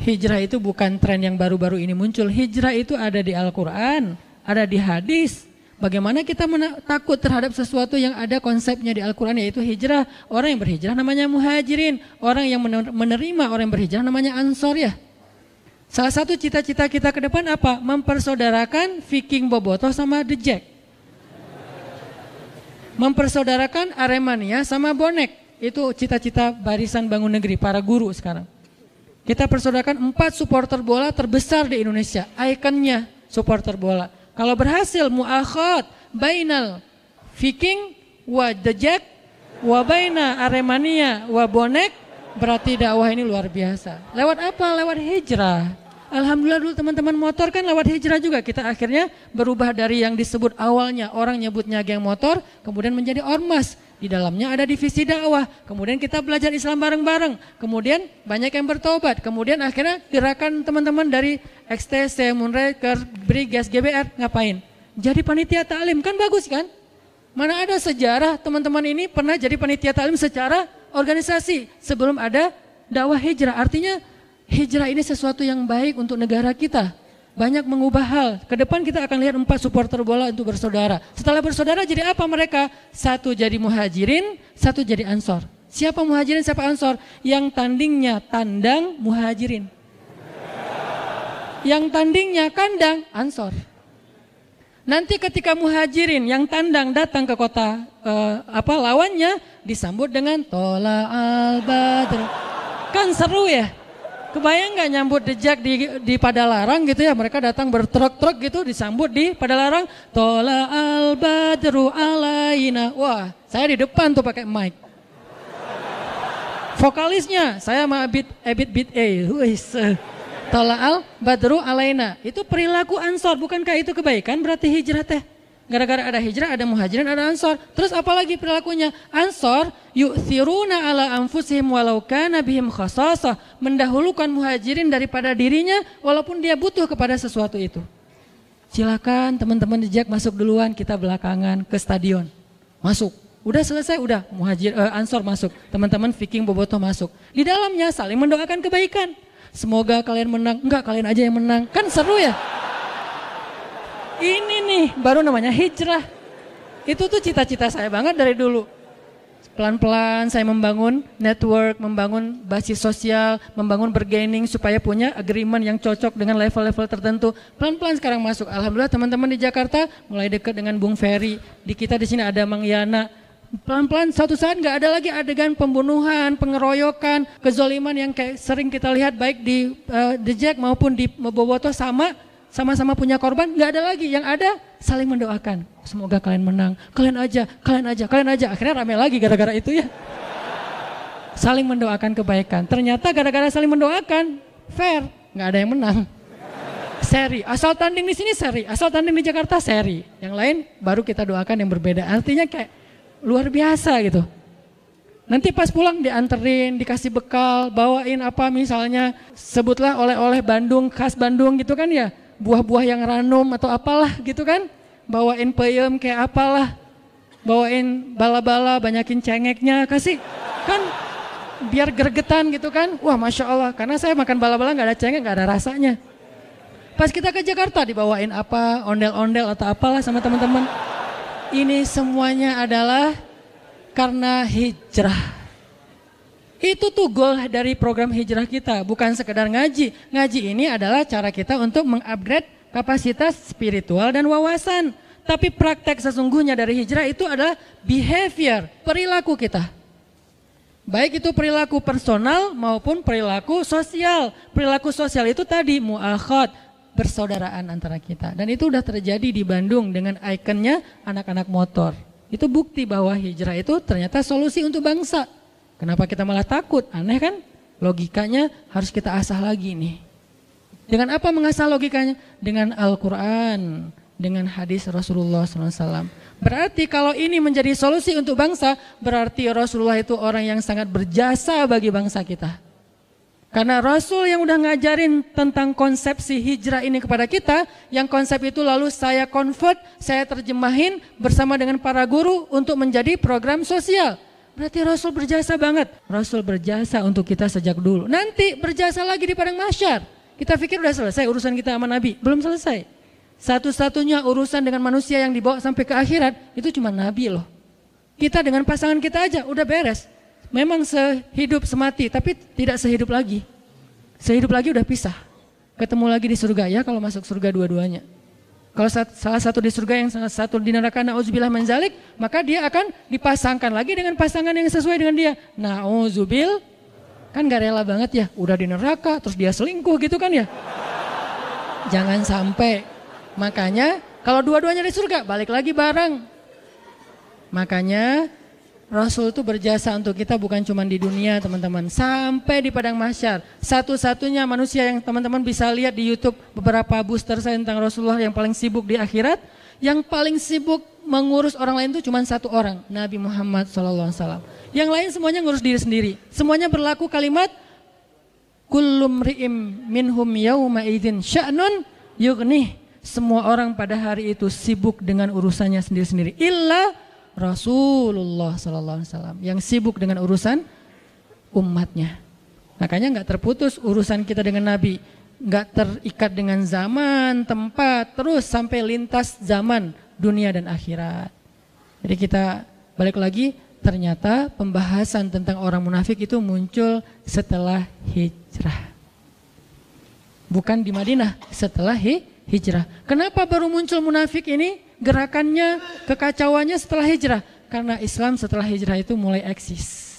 Hijrah itu bukan tren yang baru-baru ini muncul. Hijrah itu ada di Al-Quran, ada di hadis. Bagaimana kita takut terhadap sesuatu yang ada konsepnya di Al-Quran, yaitu hijrah. Orang yang berhijrah namanya muhajirin. Orang yang menerima orang yang berhijrah namanya ansor ya. Salah satu cita-cita kita ke depan apa? Mempersaudarakan Viking Bobotoh sama The Jack. Mempersaudarakan Aremania sama Bonek. Itu cita-cita barisan bangun negeri, para guru sekarang. Kita persaudarakan 4 supporter bola terbesar di Indonesia. Ikonnya supporter bola. Kalau berhasil mu'akhad bainal Viking wa The Jack wa baina Aremania wa Bonek, berarti dakwah ini luar biasa. Lewat apa? Lewat hijrah. Alhamdulillah dulu teman-teman motor kan lewat hijrah juga. Kita akhirnya berubah dari yang disebut awalnya orang nyebutnya geng motor, kemudian menjadi ormas. Di dalamnya ada divisi dakwah. Kemudian kita belajar Islam bareng-bareng. Kemudian banyak yang bertobat. Kemudian akhirnya gerakan teman-teman dari XTC, Moonraker, Brigas, GBR ngapain? Jadi panitia ta'lim, kan bagus kan? Mana ada sejarah teman-teman ini pernah jadi panitia ta'lim secara organisasi sebelum ada dakwah hijrah. Artinya hijrah ini sesuatu yang baik untuk negara kita. Banyak mengubah hal. Ke depan kita akan lihat 4 supporter bola untuk bersaudara. Setelah bersaudara jadi apa mereka? 1 jadi muhajirin, 1 jadi ansor. Siapa muhajirin, siapa ansor? Yang tandingnya tandang muhajirin. Yang tandingnya kandang ansor. Nanti ketika muhajirin yang tandang datang ke kota lawannya disambut dengan tola al-badr. Kan seru ya? Kebayang nggak nyambut dejak di Padalarang gitu ya, mereka datang bertruk-truk gitu disambut di Padalarang, tola al-badru alaina. Wah, saya di depan tuh pakai mic. Vokalisnya saya sama Ebit tola al-badru alaina. Itu perilaku ansor, bukankah itu kebaikan? Berarti hijrah teh. Gara-gara ada hijrah, ada muhajirin, ada ansor. Terus apalagi perilakunya? Ansor yu'thiruna ala anfusihim walau kana bihim khasasah. Mendahulukan muhajirin daripada dirinya walaupun dia butuh kepada sesuatu itu. Silakan teman-teman jejak masuk duluan, kita belakangan ke stadion. Masuk. Udah selesai, udah ansor masuk. Teman-teman Viking Bobotoh masuk. Di dalamnya saling mendoakan kebaikan. Semoga kalian menang. Enggak, kalian aja yang menang. Kan seru ya? Ini nih baru namanya hijrah. Itu tuh cita-cita saya banget dari dulu. Pelan-pelan saya membangun network, membangun basis sosial, membangun bargaining supaya punya agreement yang cocok dengan level-level tertentu. Pelan-pelan sekarang masuk. Alhamdulillah teman-teman di Jakarta mulai dekat dengan Bung Ferry. Di kita di sini ada Mang Yana. Pelan-pelan suatu saat nggak ada lagi adegan pembunuhan, pengeroyokan, kezoliman yang kayak sering kita lihat baik di Dejek maupun di Bobotoh sama-sama punya korban, nggak ada lagi. Yang ada saling mendoakan. Semoga kalian menang. Kalian aja. Akhirnya rame lagi gara-gara itu ya. Saling mendoakan kebaikan. Ternyata gara-gara saling mendoakan, fair, nggak ada yang menang. Seri. Asal tanding di sini seri. Asal tanding di Jakarta seri. Yang lain baru kita doakan yang berbeda. Artinya kayak luar biasa gitu. Nanti pas pulang dianterin, dikasih bekal, bawain apa misalnya, sebutlah oleh-oleh Bandung, khas Bandung gitu kan ya. Buah-buah yang ranum atau apalah gitu kan. Bawain peyem kayak apalah. Bawain bala-bala, banyakin cengeknya, kasih. Kan biar gregetan gitu kan. Wah Masya Allah, karena saya makan bala-bala gak ada cengek, gak ada rasanya. Pas kita ke Jakarta dibawain apa, ondel-ondel atau apalah sama teman-teman. Ini semuanya adalah karena hijrah. Itu tuh goal dari program hijrah kita, bukan sekedar ngaji. Ngaji ini adalah cara kita untuk mengupgrade kapasitas spiritual dan wawasan. Tapi praktek sesungguhnya dari hijrah itu adalah behavior, perilaku kita. Baik itu perilaku personal maupun perilaku sosial. Perilaku sosial itu tadi mu'akhad, persaudaraan antara kita. Dan itu udah terjadi di Bandung dengan ikonnya anak-anak motor. Itu bukti bahwa hijrah itu ternyata solusi untuk bangsa. Kenapa kita malah takut? Aneh kan? Logikanya harus kita asah lagi nih. Dengan apa mengasah logikanya? Dengan Al-Quran, dengan hadis Rasulullah SAW. Berarti kalau ini menjadi solusi untuk bangsa, berarti Rasulullah itu orang yang sangat berjasa bagi bangsa kita. Karena Rasul yang udah ngajarin tentang konsepsi hijrah ini kepada kita, yang konsep itu lalu saya convert, saya terjemahin bersama dengan para guru untuk menjadi program sosial. Berarti Rasul berjasa banget. Rasul berjasa untuk kita sejak dulu. Nanti berjasa lagi di padang mahsyar. Kita pikir udah selesai urusan kita sama Nabi. Belum selesai. Satu-satunya urusan dengan manusia yang dibawa sampai ke akhirat, itu cuma Nabi loh. Kita dengan pasangan kita aja udah beres. Memang sehidup semati, tapi tidak sehidup lagi. Sehidup lagi udah pisah. Ketemu lagi di surga ya kalau masuk surga dua-duanya. Kalau salah satu di surga yang salah satu di neraka, na'udzubillah min dzalik, maka dia akan dipasangkan lagi dengan pasangan yang sesuai dengan dia. Na'udzubil, kan gak rela banget ya, udah di neraka terus dia selingkuh gitu kan ya. Jangan sampai. Makanya kalau dua-duanya di surga, balik lagi bareng. Makanya Rasul itu berjasa untuk kita bukan cuma di dunia teman-teman, sampai di padang mahsyar. Satu-satunya manusia yang teman-teman bisa lihat di YouTube beberapa booster saya tentang Rasulullah yang paling sibuk di akhirat, yang paling sibuk mengurus orang lain itu cuma satu orang, Nabi Muhammad SAW. Yang lain semuanya ngurus diri sendiri. Semuanya berlaku kalimat kullum ri'im minhum yawma idzin sya'nun yughnih. Semua orang pada hari itu sibuk dengan urusannya sendiri-sendiri. Illa Rasulullah SAW yang sibuk dengan urusan umatnya. Makanya nggak terputus urusan kita dengan Nabi, nggak terikat dengan zaman, tempat, terus sampai lintas zaman dunia dan akhirat. Jadi kita balik lagi Ternyata pembahasan tentang orang munafik itu muncul setelah hijrah. Bukan di Madinah, setelah hijrah. Kenapa baru muncul munafik ini? Gerakannya, kekacauannya setelah hijrah. Karena Islam setelah hijrah itu mulai eksis.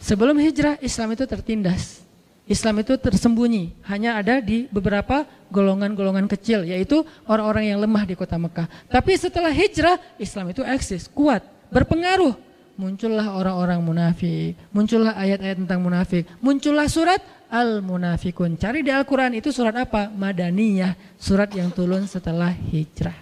Sebelum hijrah, Islam itu tertindas. Islam itu tersembunyi, hanya ada di beberapa golongan-golongan kecil, yaitu orang-orang yang lemah di kota Mekah. Tapi setelah hijrah, Islam itu eksis, kuat, berpengaruh. Muncullah orang-orang munafik, muncullah ayat-ayat tentang munafik, muncullah surat Al-Munafikun. Cari di Al-Quran itu surat apa? Madaniyah, surat yang turun setelah hijrah.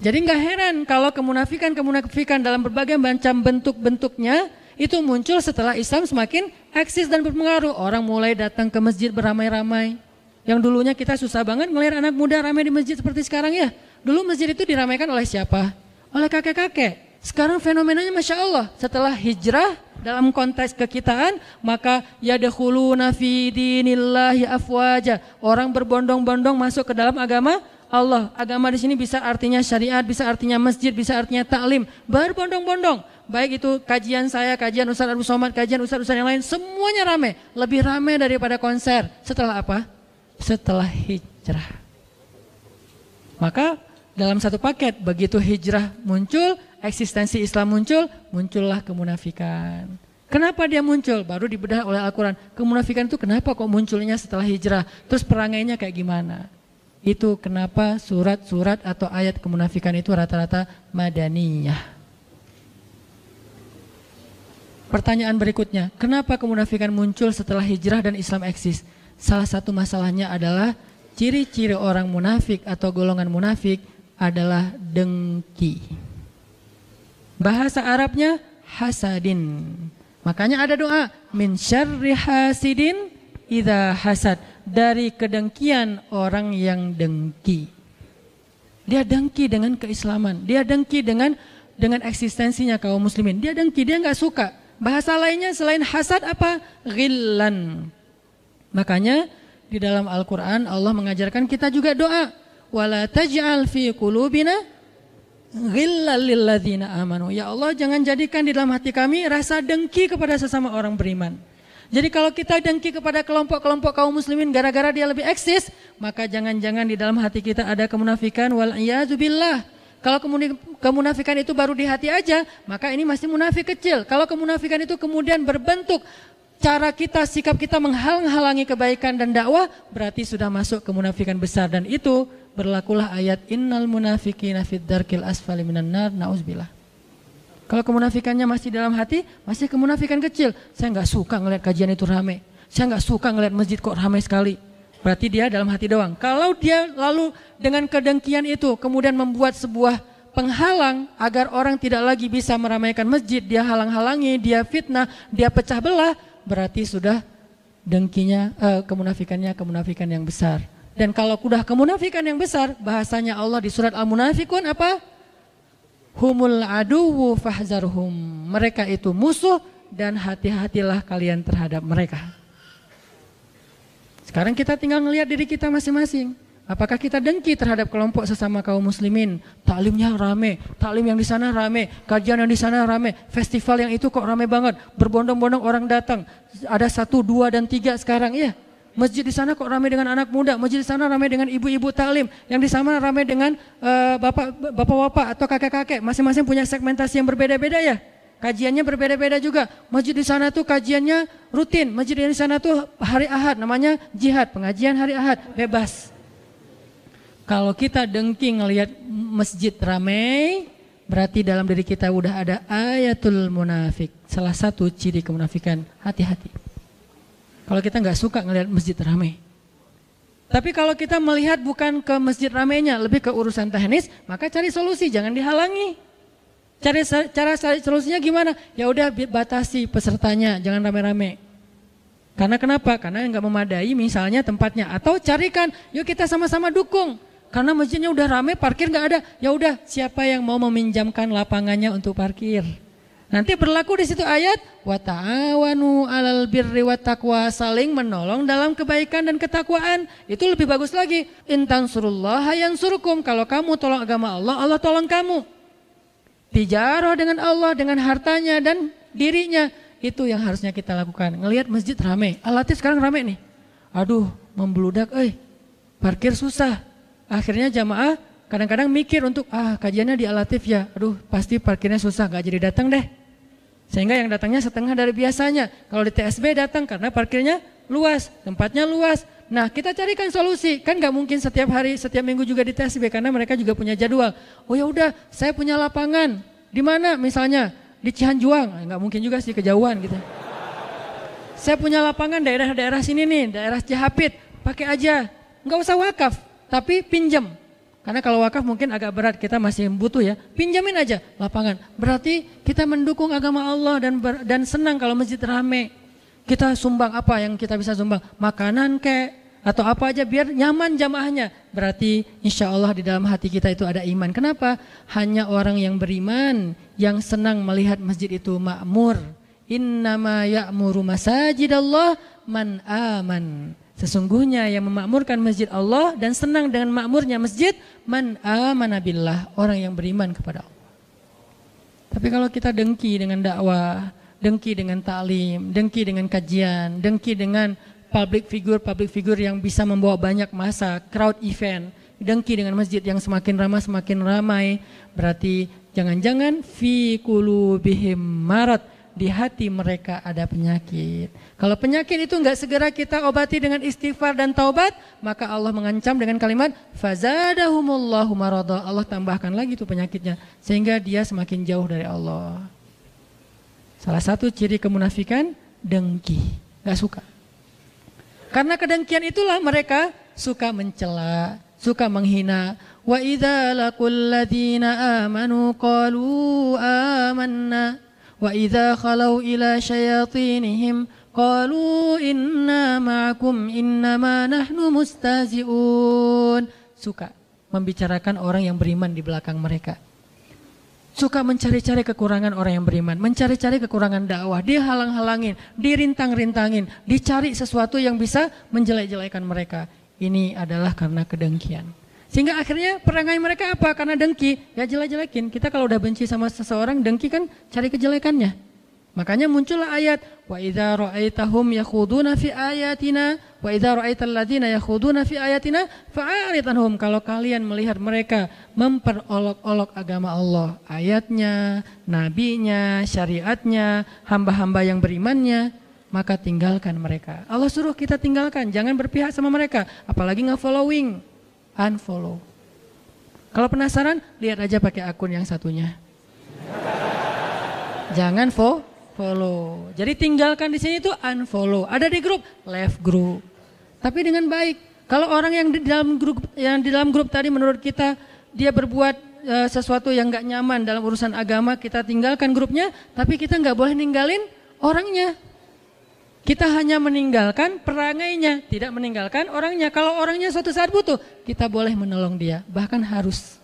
Jadi nggak heran kalau kemunafikan dalam berbagai macam bentuk-bentuknya itu muncul setelah Islam semakin eksis dan berpengaruh. Orang mulai datang ke masjid beramai-ramai. Yang dulunya kita susah banget ngelihat anak muda ramai di masjid seperti sekarang ya. Dulu masjid itu diramaikan oleh siapa? Oleh kakek-kakek. Sekarang fenomenanya Masya Allah. Setelah hijrah dalam konteks kekitaan, maka yadkhuluna fi dinillahi afwaja. Orang berbondong-bondong masuk ke dalam agama Allah. Agama di sini bisa artinya syariat, bisa artinya masjid, bisa artinya taklim. Berbondong-bondong. Baik itu kajian saya, kajian Ustaz Abu Somad, kajian Ustaz-Ustaz yang lain, semuanya ramai. Lebih ramai daripada konser. Setelah apa? Setelah hijrah. Maka dalam satu paket, begitu hijrah muncul, eksistensi Islam muncul, muncullah kemunafikan. Kenapa dia muncul? Baru dibedah oleh Al-Quran. Kemunafikan itu kenapa kok munculnya setelah hijrah? Terus perangainya kayak gimana? Itu kenapa surat-surat atau ayat kemunafikan itu rata-rata madaniyah. Pertanyaan berikutnya, kenapa kemunafikan muncul setelah hijrah dan Islam eksis? Salah satu masalahnya adalah ciri-ciri orang munafik atau golongan munafik adalah dengki. Bahasa Arabnya hasadin. Makanya ada doa, min syarri hasidin idza hasad, dari kedengkian orang yang dengki. Dia dengki dengan keislaman, dia dengki dengan eksistensinya kaum muslimin. Dia dengki, dia nggak suka. Bahasa lainnya selain hasad apa? Ghillan. Makanya di dalam Al-Quran Allah mengajarkan kita juga doa. Wala taj'al fi qulubina ghillan lilladzina amanu. Ya Allah, jangan jadikan di dalam hati kami rasa dengki kepada sesama orang beriman. Jadi kalau kita dengki kepada kelompok-kelompok kaum muslimin gara-gara dia lebih eksis, maka jangan-jangan di dalam hati kita ada kemunafikan wal iyadzubillah. Kalau kemunafikan itu baru di hati aja, maka ini masih munafik kecil. Kalau kemunafikan itu kemudian berbentuk cara kita, sikap kita menghalang-halangi kebaikan dan dakwah, berarti sudah masuk kemunafikan besar. Dan itu berlakulah ayat innal munafiqina fid darkil asfali minan nar, na'udzubillah. Kalau kemunafikannya masih dalam hati, masih kemunafikan kecil. Saya nggak suka ngelihat kajian itu ramai. Saya nggak suka ngelihat masjid kok ramai sekali. Berarti dia dalam hati doang. Kalau dia lalu dengan kedengkian itu kemudian membuat sebuah penghalang agar orang tidak lagi bisa meramaikan masjid, dia halang-halangi, dia fitnah, dia pecah belah, berarti sudah dengkinya, kemunafikan yang besar. Dan kalau sudah kemunafikan yang besar, bahasanya Allah di surat Al-Munafikun apa? Humul aduwu fahzarhum. Mereka itu musuh dan hati-hatilah kalian terhadap mereka. Sekarang kita tinggal ngelihat diri kita masing-masing. Apakah kita dengki terhadap kelompok sesama kaum muslimin? Taklimnya rame, taklim yang di sana rame, kajian yang di sana rame, festival yang itu kok rame banget, berbondong-bondong orang datang. Ada 1, 2, dan 3 sekarang ya. Masjid di sana kok rame dengan anak muda, masjid di sana rame dengan ibu-ibu taklim, yang di sana rame dengan bapak-bapak atau kakek-kakek. Masing-masing punya segmentasi yang berbeda-beda ya. Kajiannya berbeda-beda juga. Masjid di sana tuh kajiannya rutin. Masjid di sana tuh hari Ahad, namanya jihad, pengajian hari Ahad, bebas. Kalau kita dengki ngelihat masjid ramai, berarti dalam diri kita udah ada ayatul munafik. Salah satu ciri kemunafikan, hati-hati. Kalau kita nggak suka ngelihat masjid ramai. Tapi kalau kita melihat bukan ke masjid ramainya, lebih ke urusan teknis, maka cari solusi, jangan dihalangi. Cara solusinya gimana? Ya udah batasi pesertanya, jangan rame-rame. Karena kenapa? Karena nggak memadai misalnya tempatnya. Atau carikan, yuk kita sama-sama dukung. Karena masjidnya udah rame, parkir nggak ada. Ya udah, siapa yang mau meminjamkan lapangannya untuk parkir? Nanti berlaku di situ ayat wa ta'awanu 'alal birri wat taqwa, saling menolong dalam kebaikan dan ketakwaan. Itu lebih bagus lagi. In tansurullaha yansurkum. Kalau kamu tolong agama Allah, Allah tolong kamu. Tijarah dengan Allah, dengan hartanya dan dirinya. Itu yang harusnya kita lakukan. Ngelihat masjid rame. Al-Latif sekarang rame nih. Aduh, membludak, parkir susah. Akhirnya jamaah kadang-kadang mikir untuk, kajiannya di Al-Latif ya. Aduh, pasti parkirnya susah, gak jadi datang deh. Sehingga yang datangnya setengah dari biasanya. Kalau di TSB datang karena parkirnya luas, tempatnya luas. Nah, kita carikan solusi. Kan nggak mungkin setiap hari, setiap minggu juga di TSB karena mereka juga punya jadwal. Oh ya udah, saya punya lapangan. Di mana misalnya? Di Cihanjuang. Nggak mungkin juga sih, kejauhan gitu. Saya punya lapangan daerah-daerah sini nih, daerah Cihapit. Pakai aja. Nggak usah wakaf, tapi pinjam. Karena kalau wakaf mungkin agak berat, kita masih butuh ya. Pinjamin aja lapangan. Berarti kita mendukung agama Allah dan senang kalau masjid rame. Kita sumbang apa yang kita bisa sumbang? Makanan atau apa aja biar nyaman jamaahnya. Berarti insya Allah di dalam hati kita itu ada iman. Kenapa? Hanya orang yang beriman yang senang melihat masjid itu makmur. Innama ya'muru masajidallah man aman. Sesungguhnya yang memakmurkan masjid Allah dan senang dengan makmurnya masjid, man amana billah, orang yang beriman kepada Allah. Tapi kalau kita dengki dengan dakwah, dengki dengan ta'lim, dengki dengan kajian, dengki dengan public figure yang bisa membawa banyak massa, crowd event, dengki dengan masjid yang semakin ramai, berarti jangan-jangan fi qulubihim marad, di hati mereka ada penyakit. Kalau penyakit itu enggak segera kita obati dengan istighfar dan taubat, maka Allah mengancam dengan kalimat fazadahumullahu marada. Allah tambahkan lagi itu penyakitnya sehingga dia semakin jauh dari Allah. Salah satu ciri kemunafikan dengki, enggak suka. Karena kedengkian itulah mereka suka mencela, suka menghina. Wa idza laqul ladzina amanu qalu amanna wa idza khalau ila syayatinihim qalu inna ma'akum innama nahnu mustahzi'un. Suka membicarakan orang yang beriman di belakang mereka. Suka mencari-cari kekurangan orang yang beriman, mencari-cari kekurangan dakwah, dihalang-halangin, dirintang-rintangin, dicari sesuatu yang bisa menjelek-jelekan mereka. Ini adalah karena kedengkian. Sehingga akhirnya perangai mereka apa? Karena dengki, ya jelek-jelekin. Kita kalau udah benci sama seseorang, dengki kan cari kejelekannya. Makanya muncullah ayat wa idza ra'aitahum yakhuduna fi ayatina wa idza ra'aital ladzina yakhuduna fi ayatina fa'arid anhum. Kalau kalian melihat mereka memperolok-olok agama Allah, ayatnya, nabinya, syariatnya, hamba-hamba yang berimannya, maka tinggalkan mereka. Allah suruh kita tinggalkan, jangan berpihak sama mereka, apalagi nge-following, unfollow. Kalau penasaran, lihat aja pakai akun yang satunya. Jangan follow. Jadi tinggalkan di sini itu unfollow. Ada di grup, left group. Tapi dengan baik. Kalau orang yang di dalam grup tadi menurut kita dia berbuat sesuatu yang nggak nyaman dalam urusan agama, kita tinggalkan grupnya. Tapi kita nggak boleh ninggalin orangnya. Kita hanya meninggalkan perangainya, tidak meninggalkan orangnya. Kalau orangnya suatu saat butuh, kita boleh menolong dia. Bahkan harus.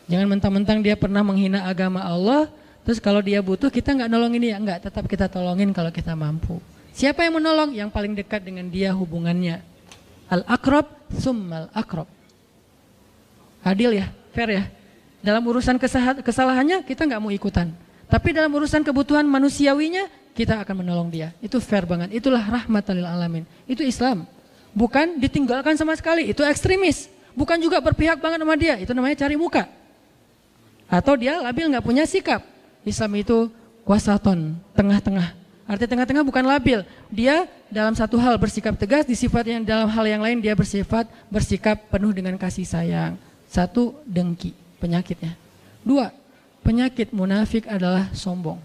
Jangan mentang-mentang dia pernah menghina agama Allah. Terus kalau dia butuh kita nggak nolongin dia, enggak, tetap kita tolongin kalau kita mampu. Siapa yang menolong? Yang paling dekat dengan dia hubungannya. Al-aqrab summal aqrab. Adil ya, fair ya. Dalam urusan kesalahannya kita nggak mau ikutan. Tapi dalam urusan kebutuhan manusiawinya kita akan menolong dia. Itu fair banget. Itulah rahmatan lil alamin. Itu Islam. Bukan ditinggalkan sama sekali. Itu ekstremis. Bukan juga berpihak banget sama dia. Itu namanya cari muka. Atau dia labil nggak punya sikap. Islam itu wasaton, tengah-tengah. Arti tengah-tengah bukan labil. Dia dalam satu hal bersikap tegas, di sifatnya dalam hal yang lain dia bersikap penuh dengan kasih sayang. Satu, dengki, penyakitnya. Dua, penyakit munafik adalah sombong.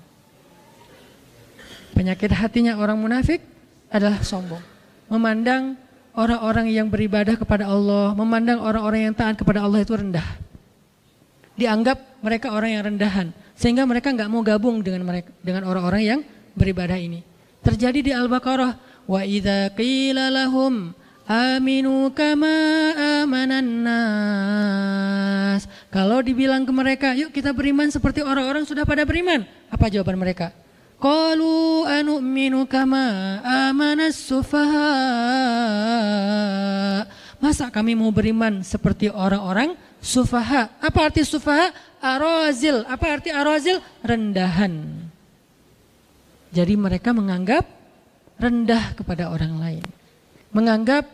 Penyakit hatinya orang munafik adalah sombong. Memandang orang-orang yang beribadah kepada Allah, memandang orang-orang yang taat kepada Allah itu rendah. Dianggap mereka orang yang rendahan. Sehingga mereka nggak mau gabung dengan orang-orang yang beribadah ini. Terjadi di Al-Baqarah, wa idza qila lahum aminu kama amanan nas. Kalau dibilang ke mereka, yuk kita beriman seperti orang-orang sudah pada beriman. Apa jawaban mereka? Qalu anu'minu kama amanas sufaha. Masa kami mau beriman seperti orang-orang sufaha? Apa arti sufaha? arazil. Apa arti arazil? Rendahan. Jadi mereka menganggap rendah kepada orang lain. Menganggap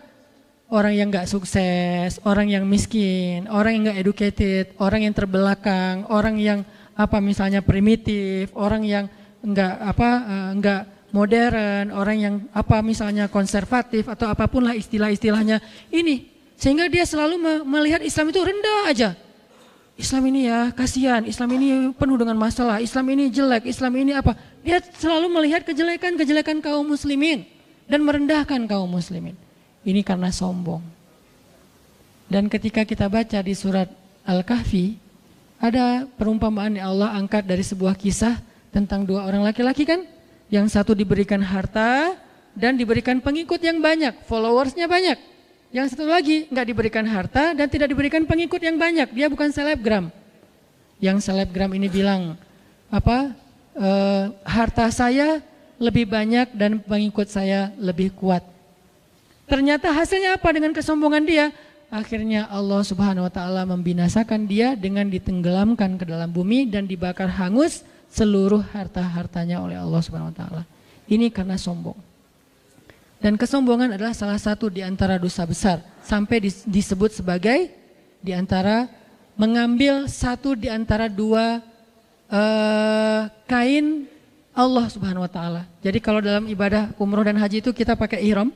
orang yang gak sukses, orang yang miskin, orang yang gak educated, orang yang terbelakang, orang yang misalnya primitif, orang yang enggak modern, orang yang misalnya konservatif atau apapun lah istilah-istilahnya ini, sehingga dia selalu melihat Islam itu rendah aja. Islam ini ya kasihan, Islam ini penuh dengan masalah, Islam ini jelek, Islam ini apa? Dia selalu melihat kejelekan kaum muslimin dan merendahkan kaum muslimin. Ini karena sombong. Dan ketika kita baca di surat Al-Kahfi, ada perumpamaan yang Allah angkat dari sebuah kisah tentang dua orang laki-laki kan? Yang satu diberikan harta dan diberikan pengikut yang banyak, followersnya banyak. Yang satu lagi nggak diberikan harta dan tidak diberikan pengikut yang banyak, dia bukan selebgram. Yang selebgram ini bilang, harta saya lebih banyak dan pengikut saya lebih kuat. Ternyata hasilnya apa dengan kesombongan dia? Akhirnya Allah Subhanahu wa taala membinasakan dia dengan ditenggelamkan ke dalam bumi dan dibakar hangus seluruh harta-hartanya oleh Allah Subhanahu wa taala. Ini karena sombong. Dan kesombongan adalah salah satu di antara dosa besar, sampai disebut sebagai di antara mengambil satu di antara dua kain Allah Subhanahu wa taala. Jadi kalau dalam ibadah umroh dan haji itu kita pakai ihram,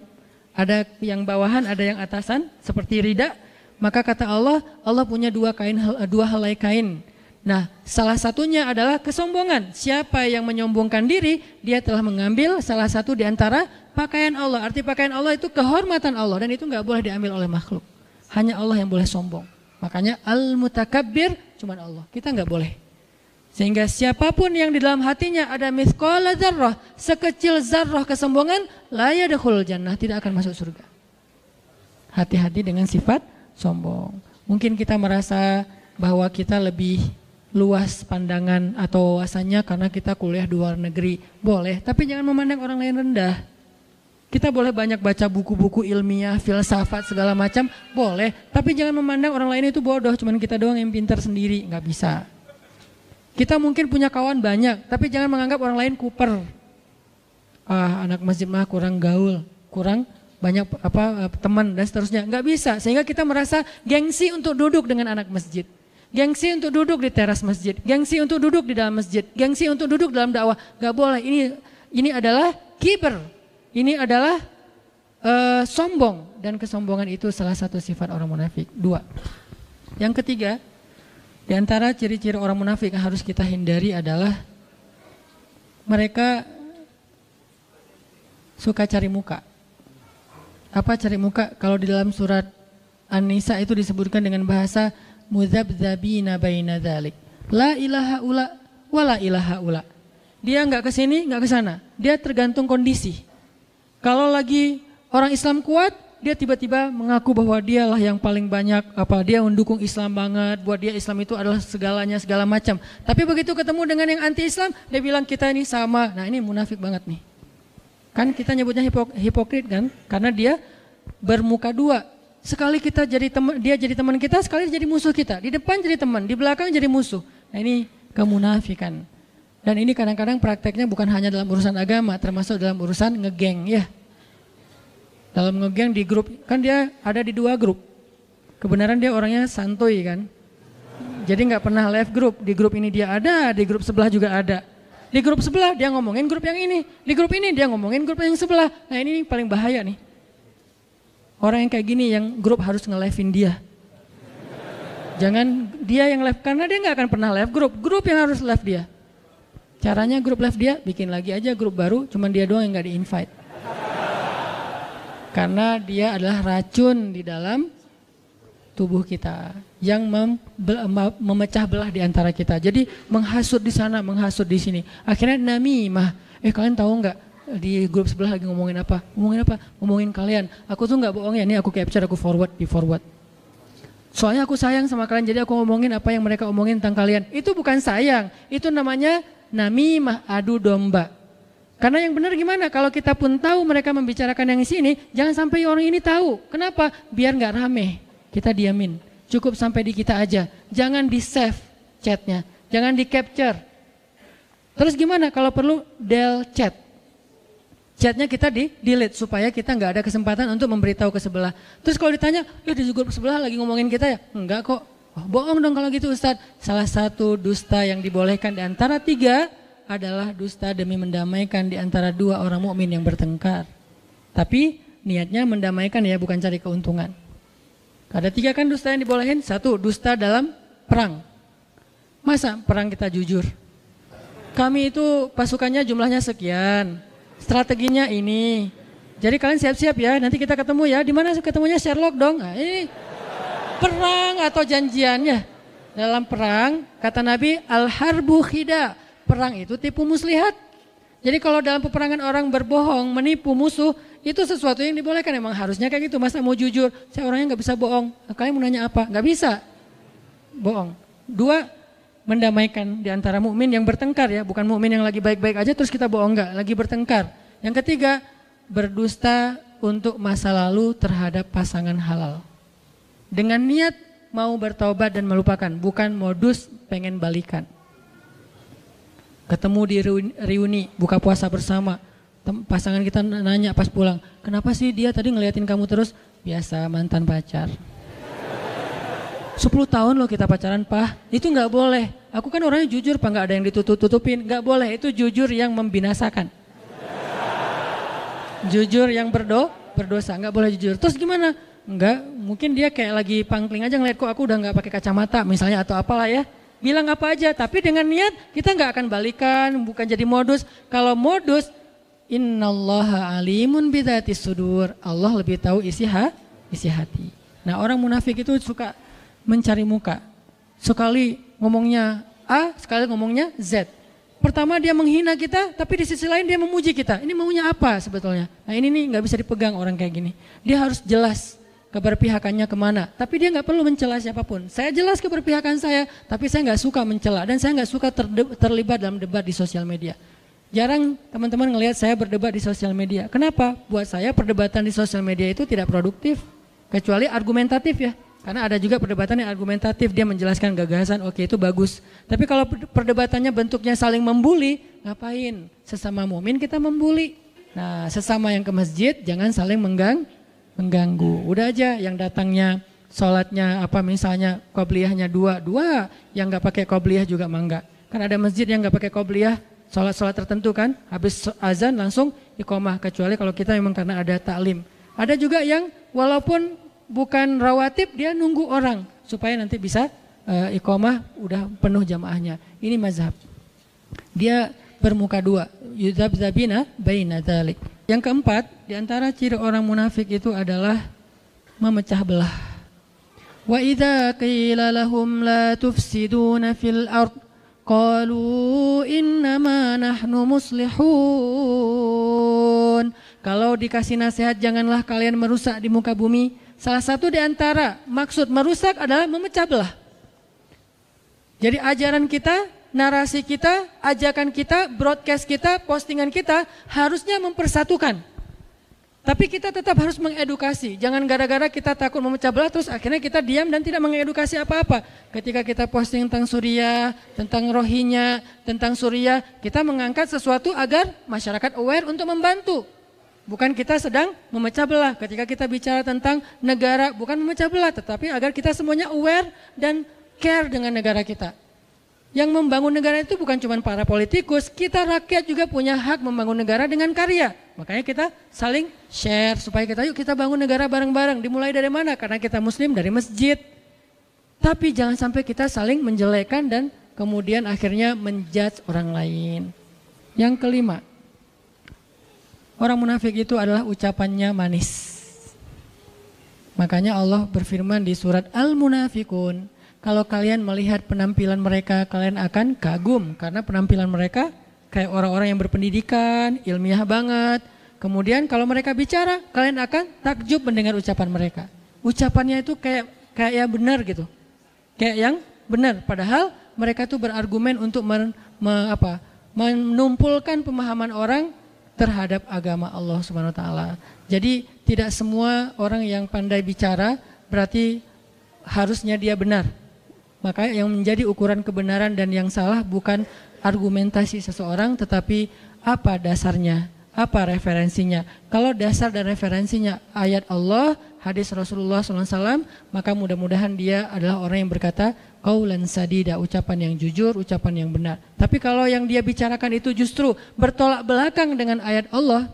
ada yang bawahan, ada yang atasan, seperti rida. Maka kata Allah, Allah punya dua helai kain. Nah, salah satunya adalah kesombongan. Siapa yang menyombongkan diri, dia telah mengambil salah satu di antara pakaian Allah. Arti pakaian Allah itu kehormatan Allah, dan itu nggak boleh diambil oleh makhluk. Hanya Allah yang boleh sombong. Makanya al-mutakabbir cuma Allah. Kita nggak boleh. Sehingga siapapun yang di dalam hatinya ada mithqala dzarrah, sekecil zarrah kesombongan, la yadkhulul jannah, tidak akan masuk surga. Hati-hati dengan sifat sombong. Mungkin kita merasa bahwa kita lebih luas pandangan atau wawasannya karena kita kuliah di luar negeri. Boleh, tapi jangan memandang orang lain rendah. Kita boleh banyak baca buku-buku ilmiah, filsafat segala macam, boleh, tapi jangan memandang orang lain itu bodoh, cuman kita doang yang pintar sendiri, nggak bisa. Kita mungkin punya kawan banyak, tapi jangan menganggap orang lain kuper. Anak masjid mah kurang gaul, kurang banyak teman dan seterusnya. Nggak bisa, sehingga kita merasa gengsi untuk duduk dengan anak masjid. Gengsi untuk duduk di teras masjid, gengsi untuk duduk di dalam masjid, gengsi untuk duduk dalam dakwah. Nggak boleh, ini adalah kiber. Ini adalah sombong, dan kesombongan itu salah satu sifat orang munafik. 2. Yang ketiga, di antara ciri-ciri orang munafik yang harus kita hindari adalah mereka suka cari muka. Apa cari muka? Kalau di dalam surat An-Nisa itu disebutkan dengan bahasa mudzabdzabina baina dzalik. La ilaha ula wa la ilaha ula. Dia enggak ke sini, enggak ke sana. Dia tergantung kondisi. Kalau lagi orang Islam kuat, dia tiba-tiba mengaku bahwa dialah yang paling banyak, dia mendukung Islam banget, buat dia Islam itu adalah segalanya, segala macam. Tapi begitu ketemu dengan yang anti-Islam, dia bilang kita ini sama. Nah, ini munafik banget nih. Kan kita nyebutnya hipokrit kan? Karena dia bermuka dua. Sekali kita jadi teman, dia jadi teman kita, sekali jadi musuh kita. Di depan jadi teman, di belakang jadi musuh. Nah, ini kemunafikan. Dan ini kadang-kadang prakteknya bukan hanya dalam urusan agama, termasuk dalam urusan ngegeng ya. Dalam ngegeng di grup, kan dia ada di 2 grup. Kebenaran dia orangnya santuy kan. Jadi nggak pernah left grup. Di grup ini dia ada, di grup sebelah juga ada. Di grup sebelah dia ngomongin grup yang ini. Di grup ini dia ngomongin grup yang sebelah. Nah ini paling bahaya nih. Orang yang kayak gini yang grup harus nge-leave-in dia. Jangan dia yang left, karena dia nggak akan pernah left grup. Grup yang harus left dia. Caranya grup left dia, bikin lagi aja grup baru, cuman dia doang yang nggak di-invite. Karena dia adalah racun di dalam tubuh kita yang memecah belah di antara kita. Jadi menghasut di sana, menghasut di sini. Akhirnya namimah. Kalian tahu nggak di grup sebelah lagi ngomongin apa? Ngomongin apa? Ngomongin kalian. Aku tuh nggak bohong ya. Ini aku capture, aku forward, di forward. Soalnya aku sayang sama kalian. Jadi aku ngomongin apa yang mereka omongin tentang kalian. Itu bukan sayang. Itu namanya namimah, adu domba. Karena yang benar gimana? Kalau kita pun tahu mereka membicarakan yang sini, jangan sampai orang ini tahu. Kenapa? Biar nggak rame. Kita diamin. Cukup sampai di kita aja. Jangan di save. chatnya, jangan di capture. Terus gimana kalau perlu del chat? Chatnya kita di delete supaya kita nggak ada kesempatan untuk memberitahu ke sebelah. Terus kalau ditanya, di grup sebelah lagi ngomongin kita ya? Enggak kok. Oh, bohong dong kalau gitu Ustadz. Salah satu dusta yang dibolehkan di antara 3 adalah dusta demi mendamaikan di antara 2 orang mukmin yang bertengkar. Tapi niatnya mendamaikan ya, bukan cari keuntungan. Ada 3 kan dusta yang dibolehin. 1, dusta dalam perang. Masa perang kita jujur? Kami itu pasukannya jumlahnya sekian, strateginya ini. Jadi kalian siap-siap ya, nanti kita ketemu ya. Di mana ketemunya? Sherlock dong. Nah, ini perang atau janjiannya. Dalam perang, kata Nabi, al-harbu khida. Perang itu tipu muslihat. Jadi kalau dalam peperangan orang berbohong, menipu musuh, itu sesuatu yang dibolehkan. Emang harusnya kayak gitu. Masa mau jujur? Saya orangnya nggak bisa bohong. Kalian mau nanya apa? Nggak bisa bohong. 2, mendamaikan di antara mukmin yang bertengkar ya, bukan mukmin yang lagi baik-baik aja terus kita bohong, enggak, lagi bertengkar. Yang 3, berdusta untuk masa lalu terhadap pasangan halal. Dengan niat mau bertaubat dan melupakan, bukan modus pengen balikan. Ketemu di reuni, buka puasa bersama, pasangan kita nanya pas pulang, kenapa sih dia tadi ngeliatin kamu terus? Biasa, mantan pacar. 10 tahun loh kita pacaran, Pak. Itu nggak boleh. Aku kan orangnya jujur, Pak, nggak ada yang ditutup-tutupin. Nggak boleh, itu jujur yang membinasakan. Jujur yang berdosa, nggak boleh jujur. Terus gimana? Nggak, mungkin dia kayak lagi pangkling aja ngeliat kok aku udah nggak pakai kacamata misalnya atau apalah ya. Bilang apa aja, tapi dengan niat kita nggak akan balikan, bukan jadi modus. Kalau modus, innallaha alimun bidzatis sudur. Allah lebih tahu isi hati. Nah, orang munafik itu suka mencari muka. Sekali ngomongnya A, sekali ngomongnya Z. Pertama dia menghina kita, tapi di sisi lain dia memuji kita. Ini maunya apa sebetulnya? Nah ini nih nggak bisa dipegang orang kayak gini. Dia harus jelas keberpihakannya kemana. Tapi dia nggak perlu mencela siapapun. Saya jelas keberpihakan saya, tapi saya nggak suka mencela dan saya nggak suka terlibat dalam debat di sosial media. Jarang teman-teman ngelihat saya berdebat di sosial media. Kenapa? Buat saya perdebatan di sosial media itu tidak produktif, kecuali argumentatif ya. Karena ada juga perdebatan yang argumentatif, dia menjelaskan gagasan, oke itu bagus. Tapi kalau perdebatannya bentuknya saling membuli, ngapain? Sesama mukmin kita membuli. Nah, sesama yang ke masjid jangan saling mengganggu. Udah aja yang datangnya sholatnya apa misalnya qobliyahnya dua, yang nggak pakai qobliyah juga mangga. Kan ada masjid yang nggak pakai qobliyah, sholat tertentu kan, habis azan langsung iqomah, kecuali kalau kita memang karena ada taklim. Ada juga yang walaupun bukan rawatib, dia nunggu orang supaya nanti bisa iqomah udah penuh jamaahnya. Ini mazhab. Dia bermuka dua, yudzabzabina baina dzalik. Yang keempat, di antara ciri orang munafik itu adalah memecah belah. Wa idza qila lahum la tufsiduna fil ard qalu innama nahnu muslihun. Kalau dikasih nasihat janganlah kalian merusak di muka bumi, salah satu di antara maksud merusak adalah memecah belah. Jadi ajaran kita, narasi kita, ajakan kita, broadcast kita, postingan kita harusnya mempersatukan. Tapi kita tetap harus mengedukasi. Jangan gara-gara kita takut memecah belah terus akhirnya kita diam dan tidak mengedukasi apa-apa. Ketika kita posting tentang Suriah, tentang Rohingya, tentang Suriah, kita mengangkat sesuatu agar masyarakat aware untuk membantu. Bukan kita sedang memecah belah. Ketika kita bicara tentang negara, bukan memecah belah, tetapi agar kita semuanya aware dan care dengan negara kita. Yang membangun negara itu bukan cuma para politikus, kita rakyat juga punya hak membangun negara dengan karya. Makanya kita saling share supaya yuk kita bangun negara bareng-bareng. Dimulai dari mana? Karena kita muslim dari masjid. Tapi jangan sampai kita saling menjelekkan dan kemudian akhirnya menjudge orang lain. Yang kelima, orang munafik itu adalah ucapannya manis. Makanya Allah berfirman di surat Al-Munafikun, kalau kalian melihat penampilan mereka, kalian akan kagum. Karena penampilan mereka kayak orang-orang yang berpendidikan, ilmiah banget. Kemudian kalau mereka bicara, kalian akan takjub mendengar ucapan mereka. Ucapannya itu kayak yang benar gitu. Kayak yang benar. Padahal mereka itu berargumen untuk menumpulkan pemahaman orang terhadap agama Allah Subhanahu wa taala. Jadi tidak semua orang yang pandai bicara berarti harusnya dia benar. Maka yang menjadi ukuran kebenaran dan yang salah bukan argumentasi seseorang, tetapi apa dasarnya, apa referensinya. Kalau dasar dan referensinya ayat Allah, hadis Rasulullah SAW, maka mudah-mudahan dia adalah orang yang berkata qaulan sadida, ucapan yang jujur, ucapan yang benar. Tapi kalau yang dia bicarakan itu justru bertolak belakang dengan ayat Allah,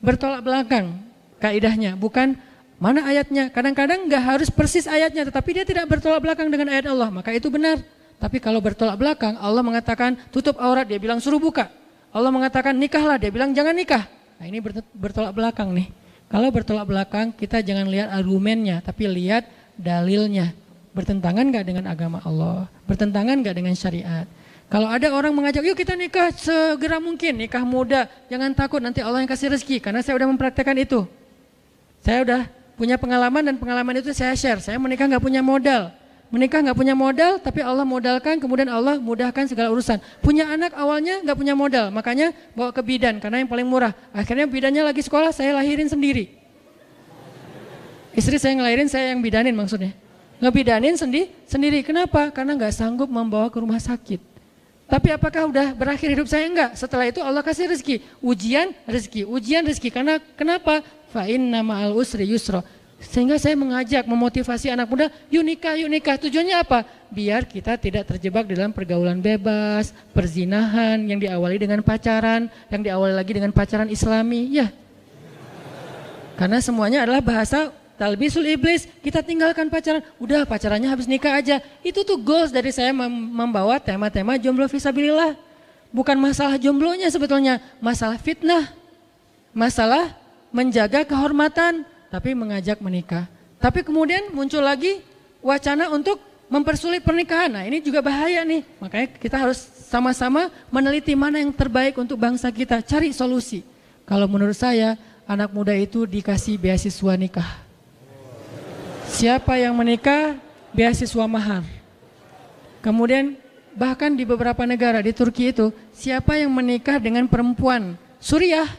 bertolak belakang kaidahnya, bukan mana ayatnya. Kadang-kadang nggak harus persis ayatnya, tetapi dia tidak bertolak belakang dengan ayat Allah, maka itu benar. Tapi kalau bertolak belakang, Allah mengatakan tutup aurat, dia bilang suruh buka. Allah mengatakan nikahlah, dia bilang jangan nikah. Nah ini bertolak belakang nih. Kalau bertolak belakang, kita jangan lihat argumennya, tapi lihat dalilnya. Bertentangan gak dengan agama Allah? Bertentangan gak dengan syariat? Kalau ada orang mengajak, yuk kita nikah segera mungkin, nikah muda. Jangan takut, nanti Allah yang kasih rezeki. Karena saya udah mempraktekkan itu. Saya udah punya pengalaman dan pengalaman itu saya share. Saya menikah gak punya modal. Menikah nggak punya modal, tapi Allah modalkan, kemudian Allah mudahkan segala urusan. Punya anak awalnya nggak punya modal, makanya bawa ke bidan karena yang paling murah. Akhirnya bidannya lagi sekolah, saya lahirin sendiri. Istri saya ngelahirin, saya yang bidanin maksudnya. Ngebidanin sendiri. Kenapa? Karena nggak sanggup membawa ke rumah sakit. Tapi apakah udah berakhir hidup saya? Enggak. Setelah itu Allah kasih rezeki, ujian rezeki. Karena kenapa? Fa inna ma'al usri yusra. Sehingga saya mengajak, memotivasi anak muda, yuk nikah. Tujuannya apa? Biar kita tidak terjebak dalam pergaulan bebas, perzinahan yang diawali dengan pacaran, yang diawali lagi dengan pacaran Islami. Ya, karena semuanya adalah bahasa talbisul iblis. Kita tinggalkan pacaran, udah pacarannya habis nikah aja. Itu tuh goals dari saya membawa tema-tema jomblo fisabilillah. Bukan masalah jomblonya sebetulnya, masalah fitnah, masalah menjaga kehormatan, tapi mengajak menikah. Tapi kemudian muncul lagi wacana untuk mempersulit pernikahan. Nah ini juga bahaya nih. Makanya kita harus sama-sama meneliti mana yang terbaik untuk bangsa kita. Cari solusi. Kalau menurut saya anak muda itu dikasih beasiswa nikah. Siapa yang menikah beasiswa mahar. Kemudian bahkan di beberapa negara di Turki itu siapa yang menikah dengan perempuan Suriah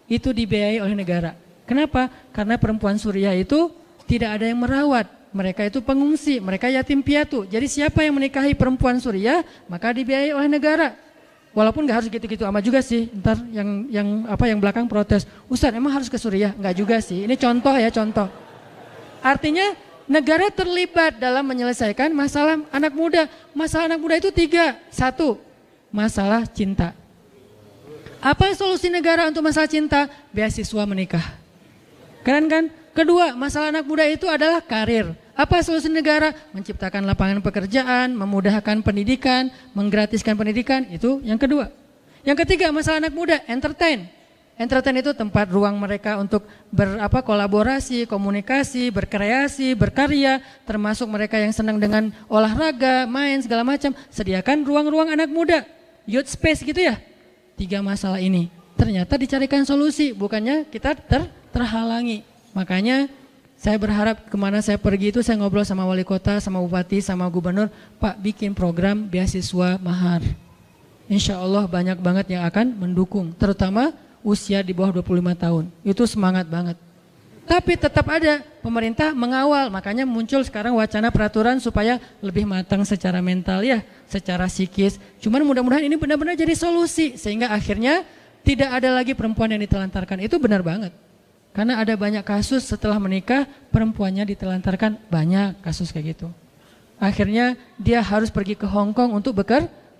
itu dibiayai oleh negara. Kenapa? Karena perempuan Suriah itu tidak ada yang merawat. Mereka itu pengungsi, mereka yatim piatu. Jadi siapa yang menikahi perempuan Suriah, maka dibiayai oleh negara. Walaupun nggak harus gitu-gitu amat juga sih. Ntar yang belakang protes, Ustaz emang harus ke Suriah? Nggak juga sih. Ini contoh ya, contoh. Artinya negara terlibat dalam menyelesaikan masalah anak muda. Masalah anak muda itu 3. 1, masalah cinta. Apa solusi negara untuk masalah cinta? Beasiswa menikah. Keren kan? Kedua, masalah anak muda itu adalah karir. Apa solusi negara? Menciptakan lapangan pekerjaan, memudahkan pendidikan, menggratiskan pendidikan. Itu yang kedua. Yang ketiga, masalah anak muda, entertain. Entertain itu tempat ruang mereka untuk kolaborasi, komunikasi, berkreasi, berkarya, termasuk mereka yang senang dengan olahraga, main segala macam. Sediakan ruang-ruang anak muda, youth space gitu ya. 3 masalah ini ternyata dicarikan solusi, bukannya kita terhalangi. Makanya saya berharap kemana saya pergi itu saya ngobrol sama wali kota, sama bupati, sama gubernur, Pak bikin program beasiswa mahar. Insya Allah banyak banget yang akan mendukung, terutama usia di bawah 25 tahun. Itu semangat banget. Tapi tetap ada pemerintah mengawal, makanya muncul sekarang wacana peraturan supaya lebih matang secara mental ya, secara psikis. Cuman mudah-mudahan ini benar-benar jadi solusi sehingga akhirnya tidak ada lagi perempuan yang ditelantarkan. Itu benar banget. Karena ada banyak kasus setelah menikah perempuannya ditelantarkan, banyak kasus kayak gitu. Akhirnya dia harus pergi ke Hong Kong untuk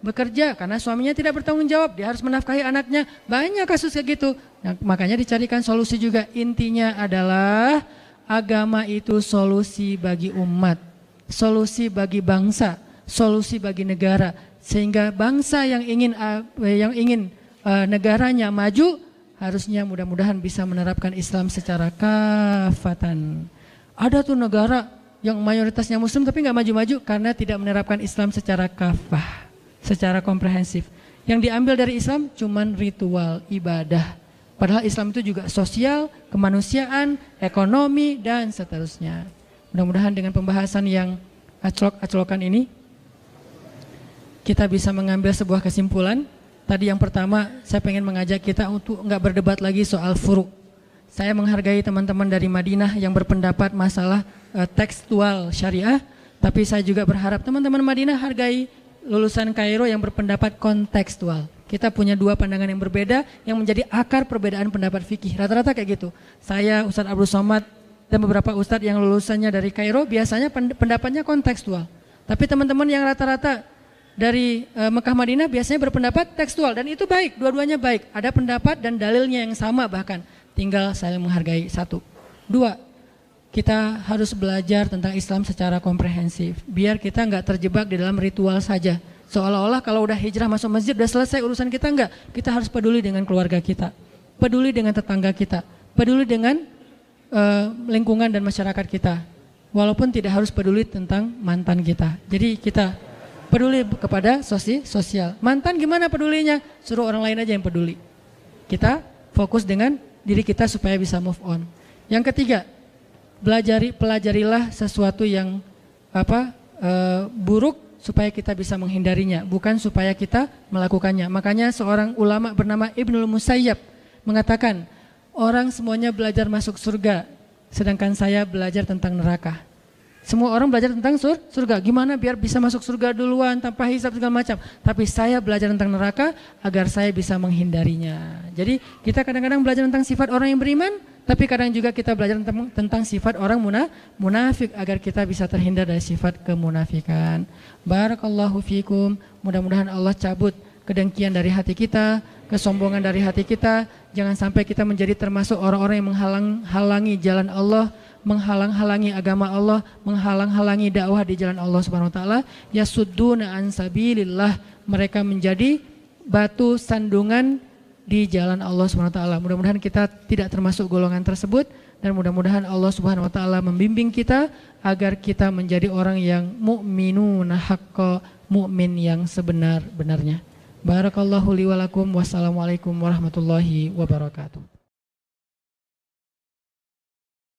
bekerja karena suaminya tidak bertanggung jawab, dia harus menafkahi anaknya. Banyak kasus kayak gitu. Nah, makanya dicarikan solusi juga. Intinya adalah agama itu solusi bagi umat, solusi bagi bangsa, solusi bagi negara. Sehingga bangsa yang ingin negaranya maju harusnya mudah-mudahan bisa menerapkan Islam secara kafatan. Ada tuh negara yang mayoritasnya muslim tapi nggak maju-maju karena tidak menerapkan Islam secara kafah, secara komprehensif. Yang diambil dari Islam cuman ritual ibadah. Padahal Islam itu juga sosial, kemanusiaan, ekonomi dan seterusnya. Mudah-mudahan dengan pembahasan yang aclok-aclokan ini kita bisa mengambil sebuah kesimpulan. Tadi yang pertama saya pengen mengajak kita untuk nggak berdebat lagi soal furu'. Saya menghargai teman-teman dari Madinah yang berpendapat masalah tekstual syariah. Tapi saya juga berharap teman-teman Madinah hargai lulusan Kairo yang berpendapat kontekstual. Kita punya dua pandangan yang berbeda yang menjadi akar perbedaan pendapat fikih. Rata-rata kayak gitu. Saya, Ustadz Abdul Somad, dan beberapa ustadz yang lulusannya dari Kairo biasanya pendapatnya kontekstual. Tapi teman-teman yang rata-rata dari Mekah Madinah biasanya berpendapat tekstual dan itu baik, dua-duanya baik. Ada pendapat dan dalilnya yang sama bahkan. Tinggal saya menghargai satu. Dua, kita harus belajar tentang Islam secara komprehensif. Biar kita nggak terjebak di dalam ritual saja. Seolah-olah kalau udah hijrah masuk masjid udah selesai urusan kita, enggak. Kita harus peduli dengan keluarga kita, peduli dengan tetangga kita, peduli dengan lingkungan dan masyarakat kita. Walaupun tidak harus peduli tentang mantan kita. Jadi kita peduli kepada sosial. Mantan gimana pedulinya? Suruh orang lain aja yang peduli. Kita fokus dengan diri kita supaya bisa move on. Yang ketiga, pelajarilah sesuatu yang buruk supaya kita bisa menghindarinya, bukan supaya kita melakukannya. Makanya seorang ulama bernama Ibnul Musayyab mengatakan, orang semuanya belajar masuk surga, sedangkan saya belajar tentang neraka. Semua orang belajar tentang surga, gimana biar bisa masuk surga duluan tanpa hisab segala macam. Tapi saya belajar tentang neraka agar saya bisa menghindarinya. Jadi kita kadang-kadang belajar tentang sifat orang yang beriman, tapi kadang juga kita belajar tentang sifat orang munafik agar kita bisa terhindar dari sifat kemunafikan. Barakallahu fikum. Mudah-mudahan Allah cabut kedengkian dari hati kita, kesombongan dari hati kita. Jangan sampai kita menjadi termasuk orang-orang yang menghalang-halangi jalan Allah, menghalang-halangi agama Allah, menghalang-halangi dakwah di jalan Allah Subhanahu wa taala. Yasudduna an sabilillah, mereka menjadi batu sandungan di jalan Allah Subhanahu wa taala. Mudah-mudahan kita tidak termasuk golongan tersebut dan mudah-mudahan Allah Subhanahu wa taala membimbing kita agar kita menjadi orang yang mukminuna haqqa, mukmin yang sebenar-benarnya. Barakallahu li wa lakum. Wassalamualaikum warahmatullahi wabarakatuh.